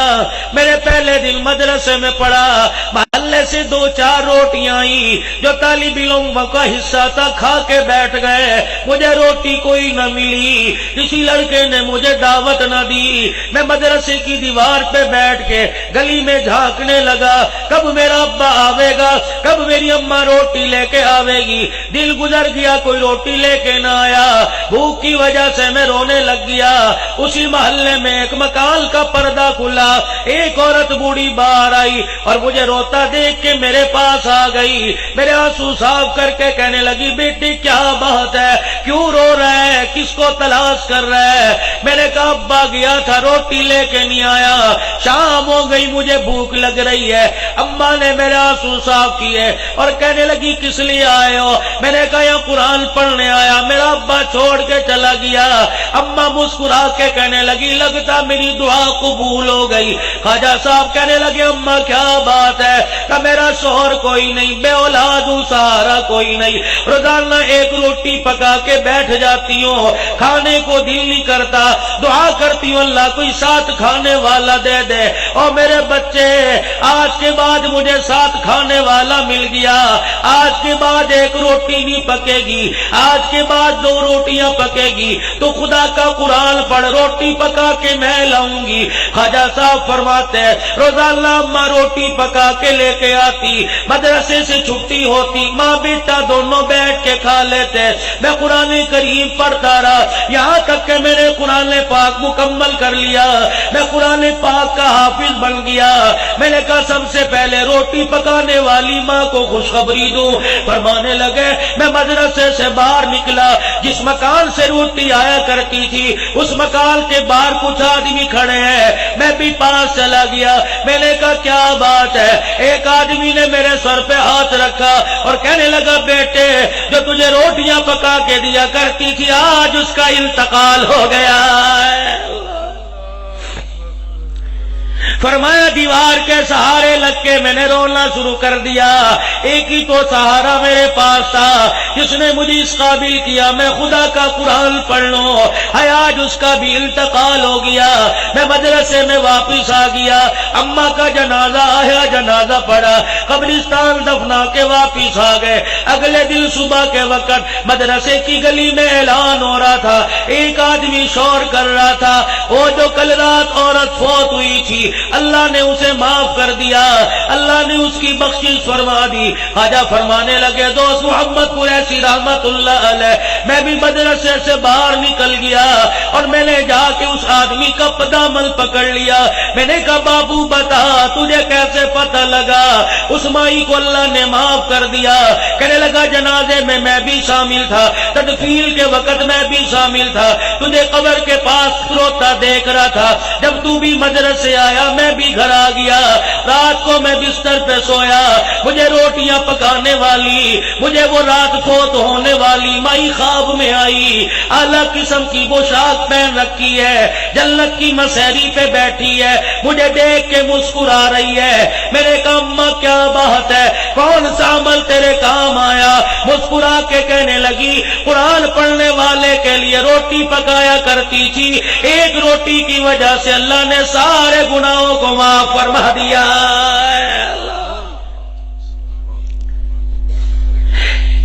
میرے پہلے دن مدرسے میں پڑھا، محلے سے 2-4 روٹیاں آئی جو طالب علم کا حصہ تھا، کھا کے بیٹھ گئے، مجھے روٹی کوئی نہ ملی، کسی لڑکے نے مجھے دعوت نہ دی، میں مدرسے کی دیوار پہ بیٹھ کے گلی میں جھانکنے لگا، کب میرا ابا آوے گا، کب میری اماں روٹی لے کے آوے گی، دل گزر گیا کوئی روٹی لے کے نہ آیا، بھوک کی وجہ سے میں رونے لگ گیا۔ اسی محلے میں ایک مکان کا پردہ کھلا، ایک عورت بوڑھی باہر آئی اور مجھے روتا دیکھ کے میرے پاس آ گئی، میرے آنسو صاف کر کے کہنے لگی بیٹی کیا بات ہے، کیوں رو رہا ہے، کس کو تلاش کر رہا ہے؟ میں نے کہا ابا گیا تھا روٹی لے کے نہیں آیا، شام ہو گئی مجھے بھوک لگ رہی ہے۔ اماں نے میرے آنسو صاف کیے اور کہنے لگی کس لیے آئے ہو؟ میں نے کہا یہ قرآن پڑھنے آیا، میرا ابا چھوڑ کے چلا گیا۔ اماں مسکرا کے کہنے لگی لگتا میری دعا قبول ہو گئی۔ خواجہ صاحب کہنے لگے اماں کیا بات ہے؟ کہ میرا شوہر کوئی نہیں، بے اولاد ہوں، سہارا کوئی نہیں، روزانہ ایک روٹی پکا کے بیٹھ جاتی ہوں، کھانے کو دل نہیں کرتا، دعا کرتی ہوں اللہ کوئی ساتھ کھانے والا دے دے، اور میرے بچے آج کے بعد مجھے ساتھ کھانے والا مل گیا، آج کے بعد ایک روٹی نہیں پکے گی، آج کے بعد 2 روٹیاں پکے گی، تو خدا کا قرآن پڑھ روٹی پکا کے میں لاؤں گی۔ خواجہ صاحب فرماتے ہیں روزانہ اماں روٹی پکا کے لے کے آتی، مدرسے سے چھٹی ہوتی، ماں بیٹا دونوں بیٹھ کے کھا لیتے، میں قرآن کریم پڑھتا رہا یہاں تک کہ میں نے قرآن پاک مکمل کر لیا، میں قرآن پاک کا حافظ بن گیا۔ میں نے کہا سب سے پہلے روٹی پکانے والی ماں کو خوشخبری دوں۔ فرمانے لگے میں مدرسے سے باہر نکلا، جس مکان سے روٹی آیا کرتی تھی اس مکان کے باہر کچھ آدمی کھڑے ہیں، میں بھی پاس چلا گیا۔ میں نے کہا کیا بات ہے؟ ایک آدمی نے میرے سر پہ ہاتھ رکھا اور کہنے لگا بیٹے جو تجھے روٹیاں پکا کے دیا کرتی تھی آج اس کا انتقال ہو گیا ہے۔ فرمایا دیوار کے سہارے لگ کے میں نے رونا شروع کر دیا، ایک ہی تو سہارا میرے پاس تھا جس نے مجھے اس قابل کیا میں خدا کا قرآن پڑھ لوں، آج اس کا بھی انتقال ہو گیا۔ میں مدرسے میں واپس آ گیا، اماں کا جنازہ آیا، جنازہ پڑا، قبرستان دفنا کے واپس آ گئے۔ اگلے دن صبح کے وقت مدرسے کی گلی میں اعلان ہو رہا تھا، ایک آدمی شور کر رہا تھا وہ جو کل رات عورت فوت ہوئی تھی اللہ نے اسے معاف کر دیا، اللہ نے اس کی بخشش فرما دی۔ خواجہ فرمانے لگے دوست محمد قریشی رحمت اللہ علیہ، میں بھی مدرسے سے باہر نکل گیا اور میں نے جا کے اس آدمی کا دامن پکڑ لیا۔ میں نے کہا بابو بتا تجھے کیسے پتہ لگا اس مائی کو اللہ نے معاف کر دیا؟ کہنے لگا جنازے میں بھی شامل تھا، تدفین کے وقت میں بھی شامل تھا، تجھے قبر کے پاس روتا دیکھ رہا تھا، جب تو بھی مدرسے آیا میں بھی گھر آ گیا، رات کو میں بستر پہ سویا، مجھے روٹیاں پکانے والی، مجھے وہ رات فوت ہونے والی مائی خواب میں آئی، اعلیٰ قسم کی پوشاک پہن رکھی ہے، جنت کی مسیری پہ بیٹھی ہے، مجھے دیکھ کے مسکرا رہی ہے۔ میرے کہا اماں کیا بات ہے، کون سا عمل تیرے کام آیا؟ مسکرا کے کہنے لگی قرآن پڑھنے والے کے لیے روٹی پکایا کرتی تھی، ایک روٹی کی وجہ سے اللہ نے سارے گناہوں کو معاف فرما دیا۔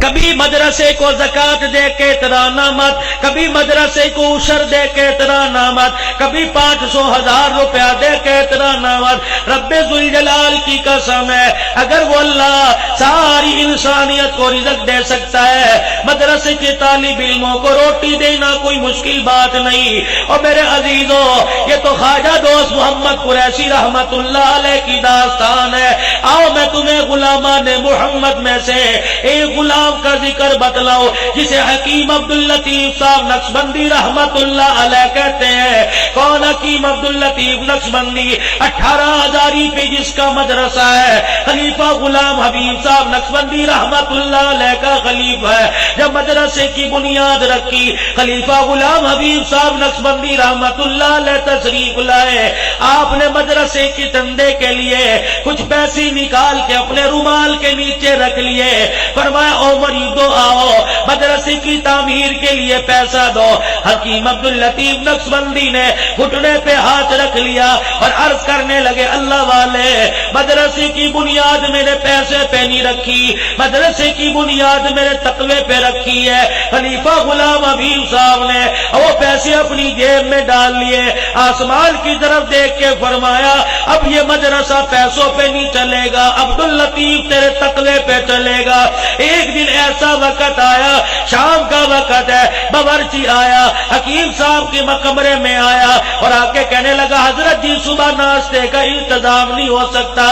کبھی مدرسے کو زکات دے کے اترانا مت، کبھی مدرسے کو عشر دے کے اترانا مت، کبھی 500,000 روپیہ دے کے اترانا مت۔ رب ذوالجلال کی قسم ہے اگر وہ اللہ ساری انسانیت کو رزق دے سکتا ہے، مدرسے کے طالب علموں کو روٹی دینا کوئی مشکل بات نہیں۔ اور میرے عزیزوں یہ تو خواجہ دوست محمد قریشی رحمت اللہ علیہ کی داستان ہے۔ آؤ میں تمہیں غلامان محمد میں سے ایک غلام کا ذکر بتلاؤ جسے حکیم عبداللطیف صاحب نقشبندی رحمت اللہ علیہ کہتے ہیں۔ کون حکیم عبداللطیف نقشبندی؟ 18,000 پہ جس کا مدرسہ ہے، خلیفہ غلام حبیب صاحب نقشبندی رحمت اللہ علیہ کا خلیفہ ہے۔ جب مدرسے کی بنیاد رکھی خلیفہ غلام حبیب صاحب نقشبندی رحمت اللہ علیہ تشریف لائے، آپ نے مدرسے کی چندے کے لیے کچھ پیسے نکال کے اپنے رومال کے نیچے رکھ لیے. فرمایا او مریدو آؤ مدرسے کی تعمیر کے لیے پیسہ دو. حکیم عبداللطیف نقشبندی نے گھٹنے پہ ہاتھ رکھ لیا اور عرض کرنے لگے اللہ والے مدرسے کی بنیاد میرے پیسے پہ نہیں رکھی, مدرسے کی بنیاد میرے تقوی پہ رکھی ہے. خلیفہ غلام حبیب صاحب نے وہ پیسے اپنی جیب میں ڈال لیے, آسمان کی طرف دیکھ کے فرمایا اب یہ مدرسہ پیسوں پہ نہیں چلے گا, عبداللطیف تیرے تقوی پہ چلے گا. ایک دن ایسا وقت آیا, شام کا وقت ہے, باورچی آیا, حکیم صاحب کے کمرے میں آیا اور آ کے کہنے لگا حضرت جی صبح ناشتے کا انتظام نہیں ہو سکتا,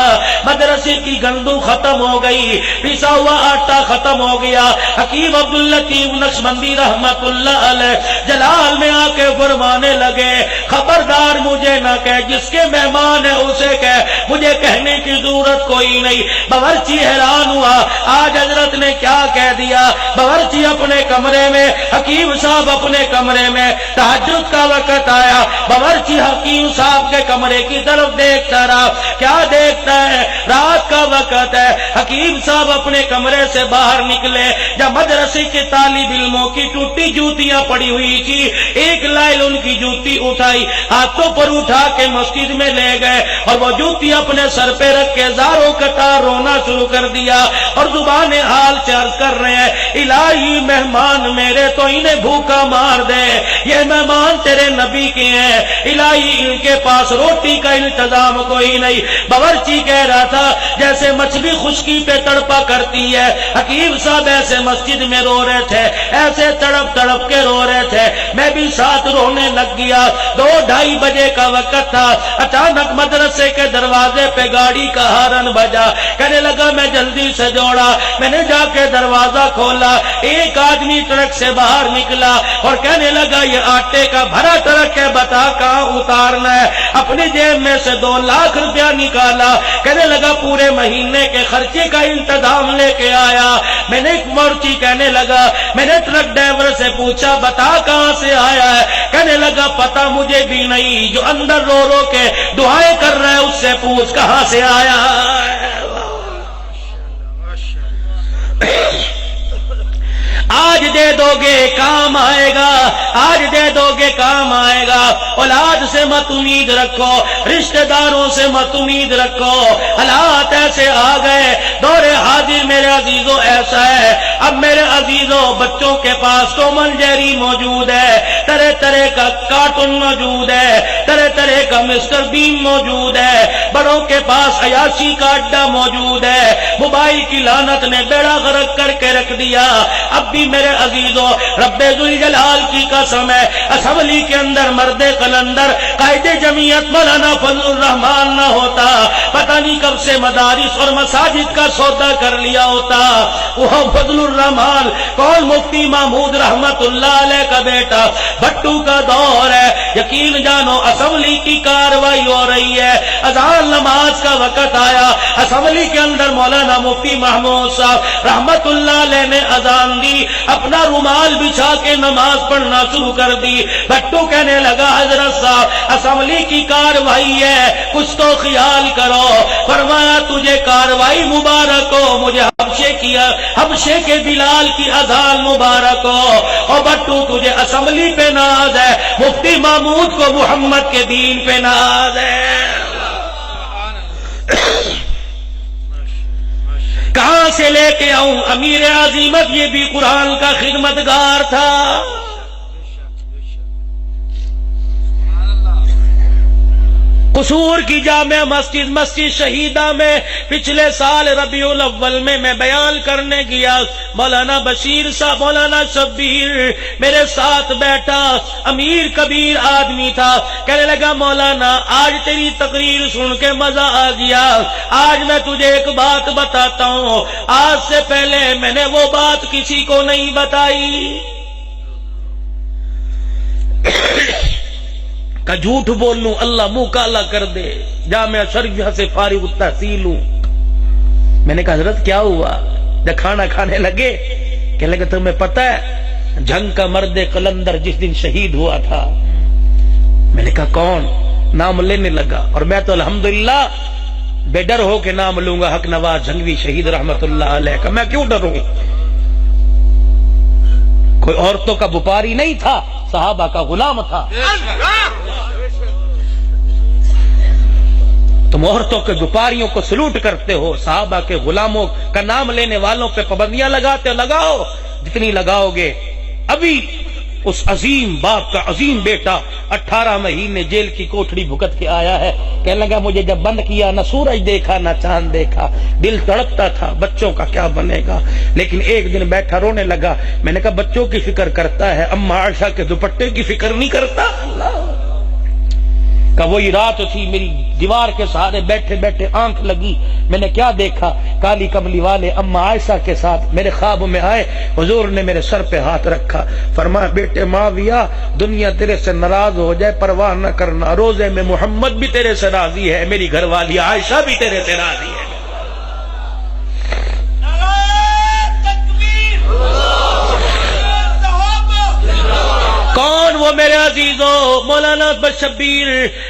مدرسے کی گندم ختم ہو گئی, پیسا ہوا آٹا ختم ہو گیا. حکیم عبداللطیف نقشبندی رحمت اللہ علیہ جلال میں آ کے فرمانے لگے خبردار مجھے نہ کہہ, جس کے مہمان ہے اسے کہہ, مجھے کہنے کی ضرورت کوئی نہیں. باورچی حیران ہوا آج حضرت نے کیا کہہ دیا. باورچی اپنے کمرے میں, حکیم صاحب اپنے کمرے میں, تہجد کا وقت آیا, باورچی حکیم صاحب کے کمرے کی طرف دیکھتا رہا. کیا دیکھتا ہے, رات کا وقت ہے, حکیم صاحب اپنے کمرے سے باہر نکلے, جب مدرسے کے طالب علموں کی ٹوٹی جوتیاں پڑی ہوئی تھی, ایک لائل ان کی جوتی اٹھائی, ہاتھوں پر اٹھا کے مسجد میں لے گئے اور وہ جوتی اپنے سر پہ رکھ کے زاروں قطار رونا شروع کر دیا اور زبان حال سے عرض کر رہے ہیں الہی مہمان میرے تو انہیں بھوکا مار دے, یہ مہمان تیرے نبی کے ہیں, الہی ان کے پاس روٹی کا انتظام کوئی نہیں. باورچی کہہ رہا تھا جیسے مچھلی خشکی پہ تڑپا کرتی ہے, حکیم صاحب ایسے مسجد میں رو رہے تھے, ایسے تڑپ تڑپ کے رو رہے تھے, میں بھی ساتھ رونے لگ گیا. 2-2:30 بجے کا وقت تھا, اچانک مدرسے کے دروازے پہ گاڑی کا ہارن بجا. کہنے لگا میں جلدی سے دوڑا, میں نے جا کے دروازہ کھولا, ایک آدمی ٹرک سے باہر نکلا اور کہنے لگا یہ آٹے کا بھرا ٹرک ہے, بتا کہاں اتارنا ہے. اپنی جیب میں سے 2 لاکھ روپیہ نکالا, کہنے لگا پورے مہینے کے خرچے کا انتظام لے کے آیا. میں نے ایک مرچی کہنے لگا, میں نے ٹرک ڈرائیور سے پوچھا بتا کہاں سے آیا ہے, کہنے لگا پتہ مجھے بھی نہیں, جو اندر رو رو کے دعائیں کر رہا ہے اس سے پوچھ کہاں سے آیا ہے. آج دے دو گے کام آئے گا, آج دے دو گے کام آئے گا. اولاد سے مت امید رکھو, رشتہ داروں سے مت امید رکھو. حالات ایسے آ گئے, دور حاضر میرے عزیزوں ایسا ہے. اب میرے عزیزوں بچوں کے پاس ٹام اینڈ جیری موجود ہے, طرح طرح کا کارٹون موجود ہے, طرح طرح کا مسٹر بین موجود ہے, بڑوں کے پاس عیاشی کا اڈا موجود ہے. موبائل کی لعنت نے بیڑا غرق کر کے رکھ دیا. اب بھی میرے عزیزوں رب ذوالجلال کی قسم ہے, اسمبلی کے اندر مرد قلندر قائد جمعیت مولانا فضل الرحمان نہ ہوتا, پتہ نہیں کب سے مدارس اور مساجد کا سودا کر لیا ہوتا. وہ فضل الرحمان کون, مفتی محمود رحمت اللہ علیہ کا بیٹا. بھٹو کا دور ہے, یقین جانو اسمبلی کی کاروائی ہو رہی ہے, اذان نماز کا وقت آیا, اسمبلی کے اندر مولانا مفتی محمود صاحب رحمت اللہ علیہ نے اذان دی, اپنا رومال بچھا کے نماز پڑھنا شروع کر دی. بھٹو کہنے لگا حضرت صاحب اسمبلی کی کاروائی ہے, کچھ تو خیال کرو. فرمایا تجھے کاروائی مبارک ہو, مجھے حبشے کے بلال کی اذان مبارک ہو. اور بھٹو تجھے اسمبلی پہ ناز ہے, مفتی محمود کو محمد کے دین پہ ناز ہے. کہاں سے لے کے آؤں, امیر عظیمت یہ بھی قرآن کا خدمتگار تھا. قصور کی جامع مسجد شہیدہ میں پچھلے سال ربیع الاول میں بیان کرنے گیا. مولانا بشیر صاحب, مولانا شبیر میرے ساتھ بیٹھا, امیر کبیر آدمی تھا. کہنے لگا مولانا آج تیری تقریر سن کے مزہ آ گیا, آج میں تجھے ایک بات بتاتا ہوں, آج سے پہلے میں نے وہ بات کسی کو نہیں بتائی. کا جھوٹ بول لوں اللہ منہ کالا کر دے, جامعہ شریفہ سے فارغ التحصیل ہوں. میں نے کہا حضرت کیا ہوا؟ جب کھانا کھانے لگے کہنے لگے تمہیں پتہ ہے جنگ کا مرد قلندر جس دن شہید ہوا تھا. میں نے کہا کون؟ نام لینے لگا، اور میں تو الحمدللہ بے ڈر ہو کے نام لوں گا حق نواز جھنگوی شہید رحمت اللہ علیہ کا۔ میں کیوں ڈروں؟ کوئی عورتوں کا وپاری نہیں تھا، صحابہ کا غلام تھا۔ تم عورتوں کے وپاریوں کو سلوٹ کرتے ہو، صحابہ کے غلاموں کا نام لینے والوں پہ پابندیاں لگاتے ہو، لگاؤ جتنی لگاؤ گے۔ ابھی اس عظیم باپ کا عظیم بیٹا 18 مہینے جیل کی کوٹڑی بھگت کے آیا ہے، کہنے لگا مجھے جب بند کیا نہ سورج دیکھا نہ چاند دیکھا، دل تڑپتا تھا بچوں کا کیا بنے گا، لیکن ایک دن بیٹھا رونے لگا۔ میں نے کہا بچوں کی فکر کرتا ہے، اما عائشہ کے دوپٹے کی فکر نہیں کرتا؟ اللہ کا وہی رات تھی، میری دیوار کے سہارے بیٹھے بیٹھے آنکھ لگی، میں نے کیا دیکھا؟ کالی کملی والے اما عائشہ کے ساتھ میرے خواب میں آئے، حضور نے میرے سر پہ ہاتھ رکھا، فرمایا بیٹے معاویہ دنیا تیرے سے ناراض ہو جائے پرواہ نہ کرنا، روزے میں محمد بھی تیرے سے راضی ہے، میری گھر والی عائشہ بھی تیرے سے راضی ہے۔ کون؟ وہ میرے عزیزوں مولانا بشبیر،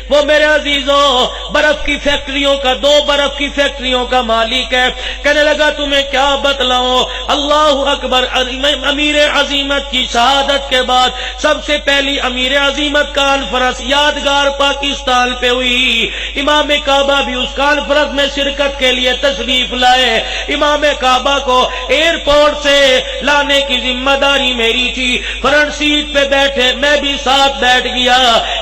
وہ میرے عزیزوں برف کی فیکٹریوں کا، 2 برف کی فیکٹریوں کا مالک ہے۔ کہنے لگا تمہیں کیا بتلاؤں؟ اللہ اکبر، امیر عظیمت کی شہادت کے بعد سب سے پہلی امیر عظیمت کانفرنس یادگار پاکستان پہ ہوئی۔ امام کعبہ بھی اس کانفرنس میں شرکت کے لیے تشریف لائے۔ امام کعبہ کو ایئرپورٹ سے لانے کی ذمہ داری میری تھی، فرنٹ سیٹ پہ بیٹھے میں بھی ساتھ بیٹھ گیا۔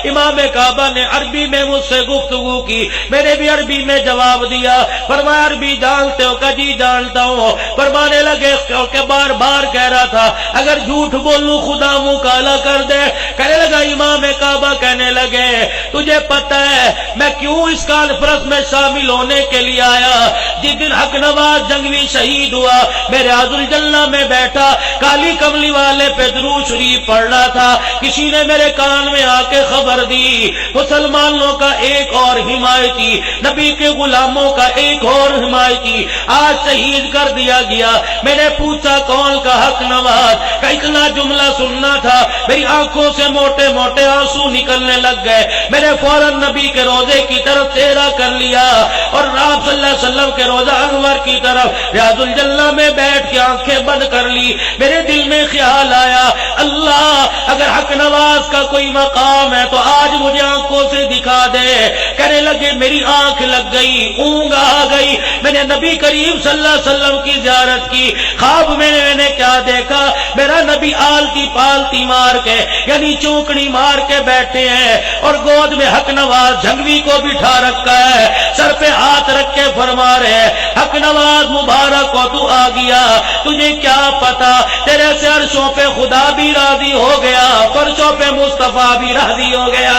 امام کعبہ نے عربی میں مجھ سے گفتگو کی، میں نے بھی عربی میں جواب دیا۔ فرمایا عربی جانتے ہو؟ کہ جی جانتا ہوں۔ فرمانے لگے کہ بار بار کہہ رہا تھا اگر جھوٹ بولوں خدا منہ کالا کر دے۔ کہنے لگا امام کعبہ کہنے لگے تجھے پتہ ہے میں کیوں اس کانفرنس میں شامل ہونے کے لیے آیا؟ جس دن حق نواز جھنگوی شہید ہوا میں ریاض الجنہ میں بیٹھا کالی کملی والے پہ درود شریف پڑھ رہا تھا، کسی نے میرے کان میں آ کے خبر دی مسلمانوں کا ایک اور حمایتی، نبی کے غلاموں کا ایک اور حمایتی آج شہید کر دیا گیا۔ میں نے پوچھا کون؟ کا حق نواز کا۔ اتنا جملہ سننا تھا میری آنکھوں سے موٹے موٹے آنسو نکلنے لگ گئے۔ میں نے فوراً نبی کے روزے کی طرف چہرہ کر لیا اور آپ صلی اللہ علیہ وسلم کے روزہ انور کی طرف ریاض الجنہ میں بیٹھ کے آنکھیں بند کر لی۔ میرے دل میں خیال آیا اللہ اگر حق نواز کا کوئی مقام ہے تو آج مجھے آنکھوں سے دکھا دے۔ کہنے لگے میری آنکھ لگ گئی، اونگ آ گئی، میں نے نبی کریم صلی اللہ علیہ وسلم کی زیارت کی۔ خواب میں میں نے کیا دیکھا؟ میرا نبی آلتی پالتی مار کے یعنی چونکڑی مار کے بیٹھے ہیں اور گود میں حق نواز جھنگوی کو بٹھا رکھا ہے، سر پہ ہاتھ رکھ کے فرما رہے حق نواز مبارک ہو تو آ گیا، تجھے کیا پتا تیرے سے عرشوں پہ خدا بھی راضی ہو گیا، فرشوں پہ مصطفیٰ بھی راضی ہو گیا۔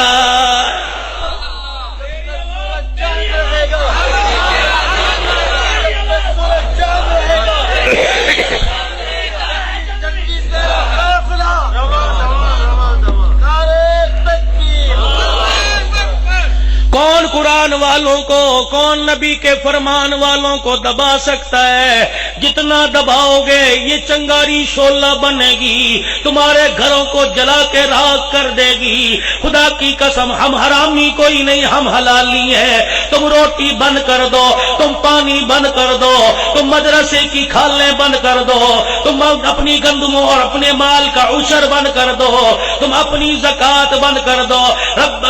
کون قرآن والوں کو، کون نبی کے فرمان والوں کو دبا سکتا ہے؟ جتنا دباؤ گے یہ چنگاری شعلہ بنے گی، تمہارے گھروں کو جلا کے راکھ کر دے گی۔ خدا کی قسم ہم حرامی کوئی نہیں، ہم حلالی ہیں۔ تم روٹی بند کر دو، تم پانی بند کر دو، تم مدرسے کی کھالیں بند کر دو، تم اپنی گندموں اور اپنے مال کا عشر بند کر دو، تم اپنی زکوٰۃ بند کر دو۔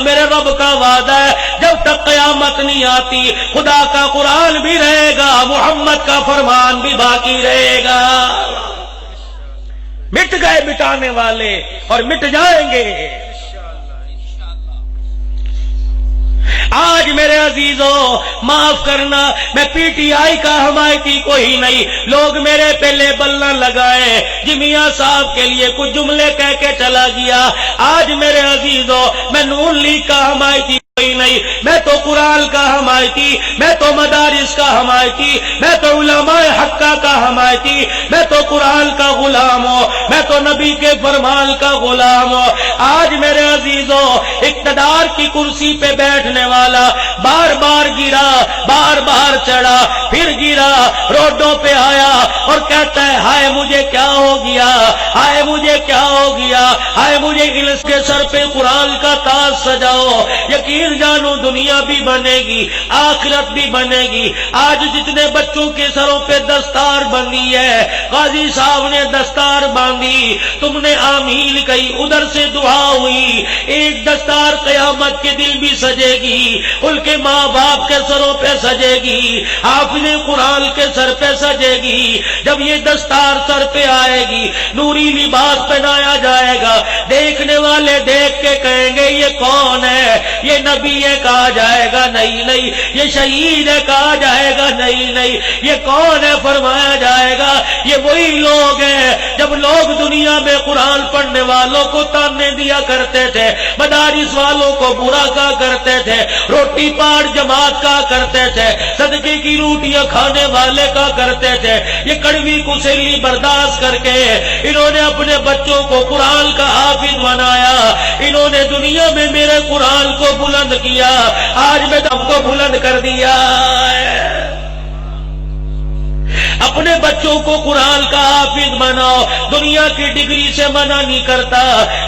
میرے رب کا وعدہ ہے جب تک قیامت نہیں آتی خدا کا قرآن بھی رہے گا، محمد کا فرمان بھی باقی رہے گا۔ مٹ گئے مٹانے والے اور مٹ جائیں گے۔ آج میرے عزیزوں معاف کرنا میں پی ٹی آئی کا حمایتی کوئی نہیں، لوگ میرے پہ لیبل نہ لگائے، جی میاں صاحب کے لیے کچھ جملے کہہ کے چلا گیا۔ آج میرے عزیزوں میں نون لیگ کا حمایتی نہیں، میں تو قرآن کا حمایتی، میں تو مدارس کا حمایتی، میں تو علماء حقہ کا حمایتی، میں تو قرآن کا غلام ہوں، میں تو نبی کے فرمان کا غلام ہوں۔ آج میرے عزیزوں اقتدار کی کرسی پہ بیٹھنے والا بار بار گرا، بار بار چڑھا، پھر گرا، روڈوں پہ آیا اور کہتا ہے ہائے مجھے کیا ہو گیا، ہائے مجھے کیا ہو گیا، ہائے مجھے اس کے سر پہ قرآن کا تاج سجاؤ، یقین جانو دنیا بھی بنے گی آخرت بھی بنے گی۔ آج جتنے بچوں کے سروں پہ دستار بندھی ہے، قاضی صاحب نے دستار باندھی، تم نے آمین کہی، ادھر سے دعا ہوئی، ایک دستار قیامت کے دن بھی سجے گی، ان کے ماں باپ کے سروں پہ سجے گی، حافظ قرآن کے سر پہ سجے گی۔ جب یہ دستار سر پہ آئے گی، نوری لباس پہنایا جائے گا، دیکھنے والے دیکھ کے کہیں گے یہ کون ہے؟ یہ نبی ہے کہا جائے گا نہیں نہیں، یہ شہید ہے کہا جائے گا نہیں نہیں، یہ کون ہے فرمایا جائے گا یہ وہی لوگ ہیں جب لوگ دنیا میں قرآن پڑھنے والوں کو تانے دیا کرتے تھے، مدارس والوں کو برا کہا کرتے تھے، روٹی پاڑ جماعت کہا کرتے تھے، صدقے کی روٹیاں کھانے والے کہا کرتے تھے۔ یہ کڑوی کسیلی برداشت کر کے انہوں نے اپنے بچوں کو قرآن کا حافظ بنایا، انہوں نے دنیا میں میرے قرآن کو بلند کیا، آج میں تم کو بلند کر دیا ہے۔ اپنے بچوں کو قرآن کا حافظ بناؤ، دنیا کی ڈگری سے منع نہیں کرتا،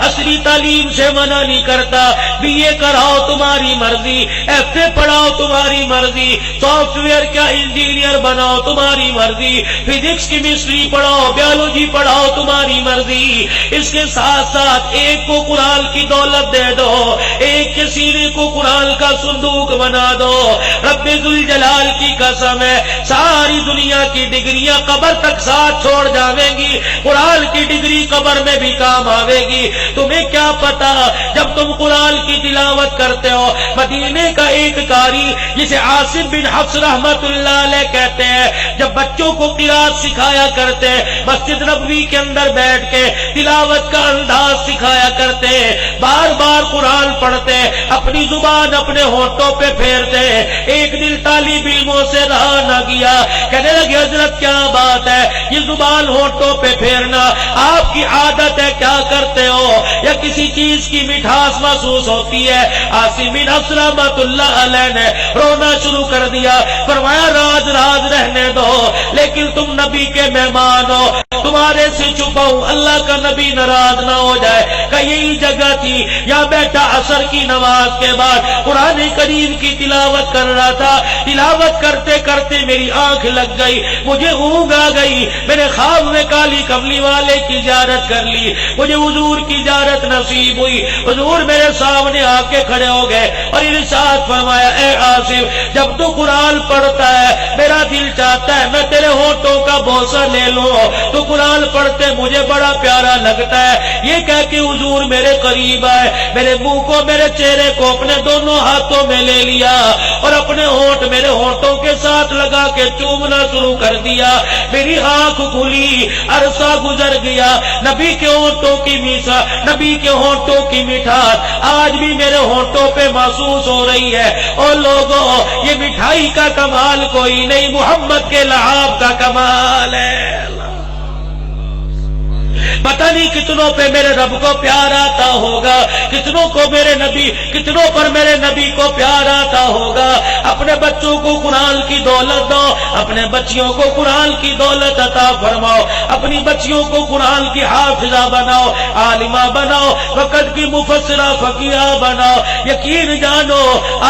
اصلی تعلیم سے منع نہیں کرتا، بی اے کراؤ تمہاری مرضی، ایف اے پڑھاؤ تمہاری مرضی، سافٹ ویئر کا انجینئر بناؤ تمہاری مرضی، فزکس کیمسٹری پڑھاؤ، بیولوجی پڑھاؤ تمہاری مرضی، اس کے ساتھ ساتھ ایک کو قرآن کی دولت دے دو، ایک کے سینے کو قرآن کا صندوق بنا دو۔ رب ذوالجلال کی قسم ہے ساری دنیا کی ڈگریاں قبر تک ساتھ چھوڑ جاویں گی، قرآن کی ڈگری قبر میں بھی کام آوے گی۔ تمہیں کیا پتا جب تم قرآن کی تلاوت کرتے ہو، مدینے کا ایک قاری جسے عاصم بن حفص رحمت اللہ علیہ کہتے ہیں، جب بچوں کو قرات سکھایا کرتے، مسجد نبوی کے اندر بیٹھ کے تلاوت کا انداز سکھایا کرتے، بار بار قرآن پڑھتے، اپنی زبان اپنے ہونٹوں پہ پھیرتے، ایک دن طالب علموں سے رہا نہ گیا، کہنے لگے حضرت کیا بات ہے، یہ زبان ہونٹوں پہ پھیرنا آپ کی عادت ہے کیا کرتے ہو، یا کسی چیز کی مٹھاس محسوس ہوتی ہے؟ عاصم بن حفص رحمۃ اللہ علیہ نے رونا شروع کر دیا، فرمایا راز راز رہنے دو، لیکن تم نبی کے مہمان ہو، تمہارے سے چھپاؤں اللہ کا نبی ناراض نہ ہو جائے۔ کہ یہی جگہ تھی یا بیٹا عصر کی نماز کے بعد قرآن کریم کی تلاوت کر رہا تھا، تلاوت کرتے کرتے میری آنکھ لگ گئی، مجھے اونگ آ گئی، میں نے خواب میں کالی کملی والے کی زیارت کر لی، مجھے حضور کی زیارت نصیب ہوئی، حضور میرے سامنے آ کے کھڑے ہو گئے اور ارشاد فرمایا اے عاصم جب تو قرآن پڑھتا ہے میرا دل چاہتا ہے میں تیرے ہونٹوں کا بوسہ لے لوں، تو قرآن پڑھتے مجھے بڑا پیارا لگتا ہے۔ یہ کہہ کے حضور میرے قریب آئے، میرے منہ کو میرے چہرے کو اپنے دونوں ہاتھوں میں لے لیا اور اپنے ہونٹ میرے ہونٹوں کے ساتھ لگا کے چومنا شروع کر دیا، میری آنکھ کھلی، عرصہ گزر گیا، نبی کے ہونٹوں کی میسا، نبی کے ہونٹوں کی مٹھاس آج بھی میرے ہونٹوں پہ محسوس ہو رہی ہے۔ اور لوگوں یہ مٹھائی کا کمال کوئی نہیں، محمد کے لعاب کا کمال ہے۔ پتہ نہیں کتنوں پہ میرے رب کو پیار آتا ہوگا، کتنوں کو میرے نبی، کتنوں پر میرے نبی کو پیار آتا ہوگا۔ اپنے بچوں کو قرآن کی دولت دو، اپنے بچیوں کو قرآن کی دولت عطا فرماؤ، اپنی بچیوں کو قرآن کی حافظہ بناؤ، عالمہ بناؤ، وقت کی مفسرہ فقیہ بناؤ۔ یقین جانو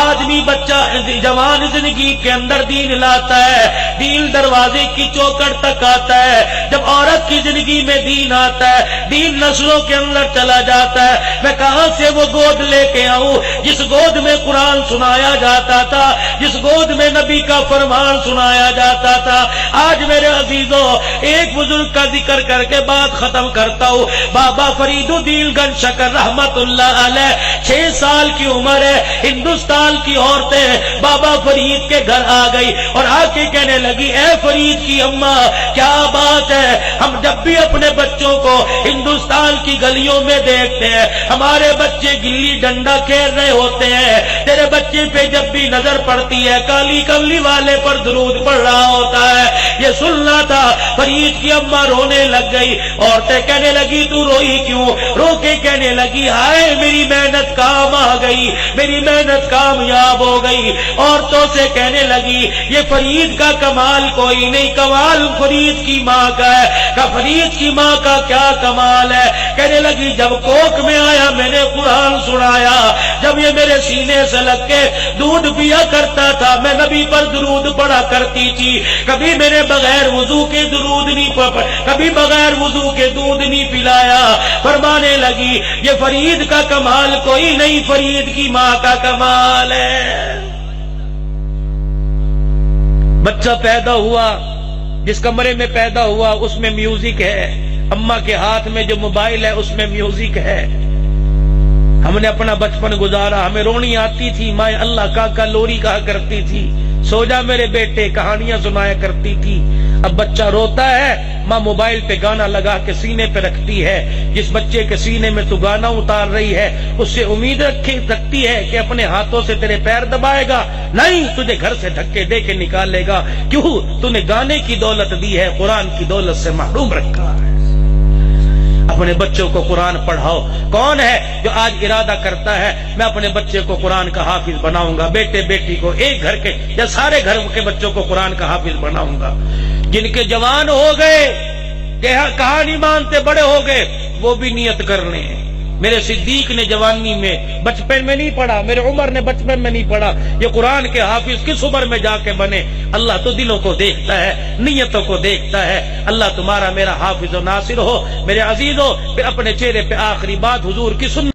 آدمی بچہ جوان زندگی کے اندر دین لاتا ہے، دین دروازے کی چوکٹ تک آتا ہے، جب عورت کی زندگی میں دین آتا ہے، دین نسلوں کے اندر چلا جاتا ہے۔ میں کہاں سے وہ گود لے کے آؤں جس گود میں قرآن سنایا جاتا تھا، جس گود میں نبی کا فرمان سنایا جاتا تھا۔ آج میرے عزیزوں ایک بزرگ کا ذکر کر کے بات ختم کرتا ہوں، بابا فرید الدین گنج شکر رحمت اللہ علیہ، 6 سال کی عمر ہے، ہندوستان کی عورتیں بابا فرید کے گھر آ گئی اور آ کے کہنے لگی اے فرید کی اماں کیا بات ہے، ہم جب بھی اپنے بچوں کو ہندوستان کی گلیوں میں دیکھتے ہیں ہمارے بچے گلی ڈنڈا کھیل رہے ہوتے ہیں، تیرے بچے پہ جب بھی نظر پڑتی ہوتی ہے، کالی کملی والے پر درود پڑھ رہا ہوتا ہے، یہ سننا تھا۔ فرید کی اماں رونے لگ گئی، عورتیں کہنے لگی تو روئی کیوں؟ رو کے کہنے لگی ہائے میری محنت کام آ گئی، میری محنت کامیاب ہو گئی۔ عورتوں سے کہنے لگی یہ فرید کا کمال کوئی نہیں، کمال فرید کی ماں کا ہے۔ کہ فرید کی ماں کا کیا کمال ہے؟ کہنے لگی جب کوکھ میں آیا میں نے قرآن سنایا، جب یہ میرے سینے سے لگ کے دودھ پیا کرتا تھا میں نبی پر درود پڑھا کرتی تھی، کبھی میں نے بغیر وضو کے درود نہیں کبھی بغیر وضو کے دودھ نہیں پلایا۔ فرمانے لگی یہ فرید کا کمال کوئی نہیں، فرید کی ماں کا کمال ہے۔ بچہ پیدا ہوا، جس کمرے میں پیدا ہوا اس میں میوزک ہے، اماں کے ہاتھ میں جو موبائل ہے اس میں میوزک ہے۔ ہم نے اپنا بچپن گزارا، ہمیں رونی آتی تھی، ماں اللہ کا لوری کہا کرتی تھی، سو جا میرے بیٹے کہانیاں سنایا کرتی تھی۔ اب بچہ روتا ہے، ماں موبائل پہ گانا لگا کے سینے پہ رکھتی ہے۔ جس بچے کے سینے میں تو گانا اتار رہی ہے اس سے امید رکھتی ہے کہ اپنے ہاتھوں سے تیرے پیر دبائے گا، نہیں تجھے گھر سے دھکے دے کے نکالے گا۔ کیوں؟ تو نے گانے کی دولت دی ہے، قرآن کی دولت سے محروم رکھا ہے۔ اپنے بچوں کو قرآن پڑھاؤ۔ کون ہے جو آج ارادہ کرتا ہے میں اپنے بچے کو قرآن کا حافظ بناؤں گا، بیٹے بیٹی کو، ایک گھر کے یا سارے گھر کے بچوں کو قرآن کا حافظ بناؤں گا؟ جن کے جوان ہو گئے، کہا نہیں مانتے، بڑے ہو گئے، وہ بھی نیت کر لیں۔ میرے صدیق نے جوانی میں بچپن میں نہیں پڑھا، میرے عمر نے بچپن میں نہیں پڑھا، یہ قرآن کے حافظ کس عمر میں جا کے بنے؟ اللہ تو دلوں کو دیکھتا ہے، نیتوں کو دیکھتا ہے۔ اللہ تمہارا میرا حافظ و ناصر ہو۔ میرے عزیزو، پھر اپنے چہرے پہ آخری بات حضور کی سنت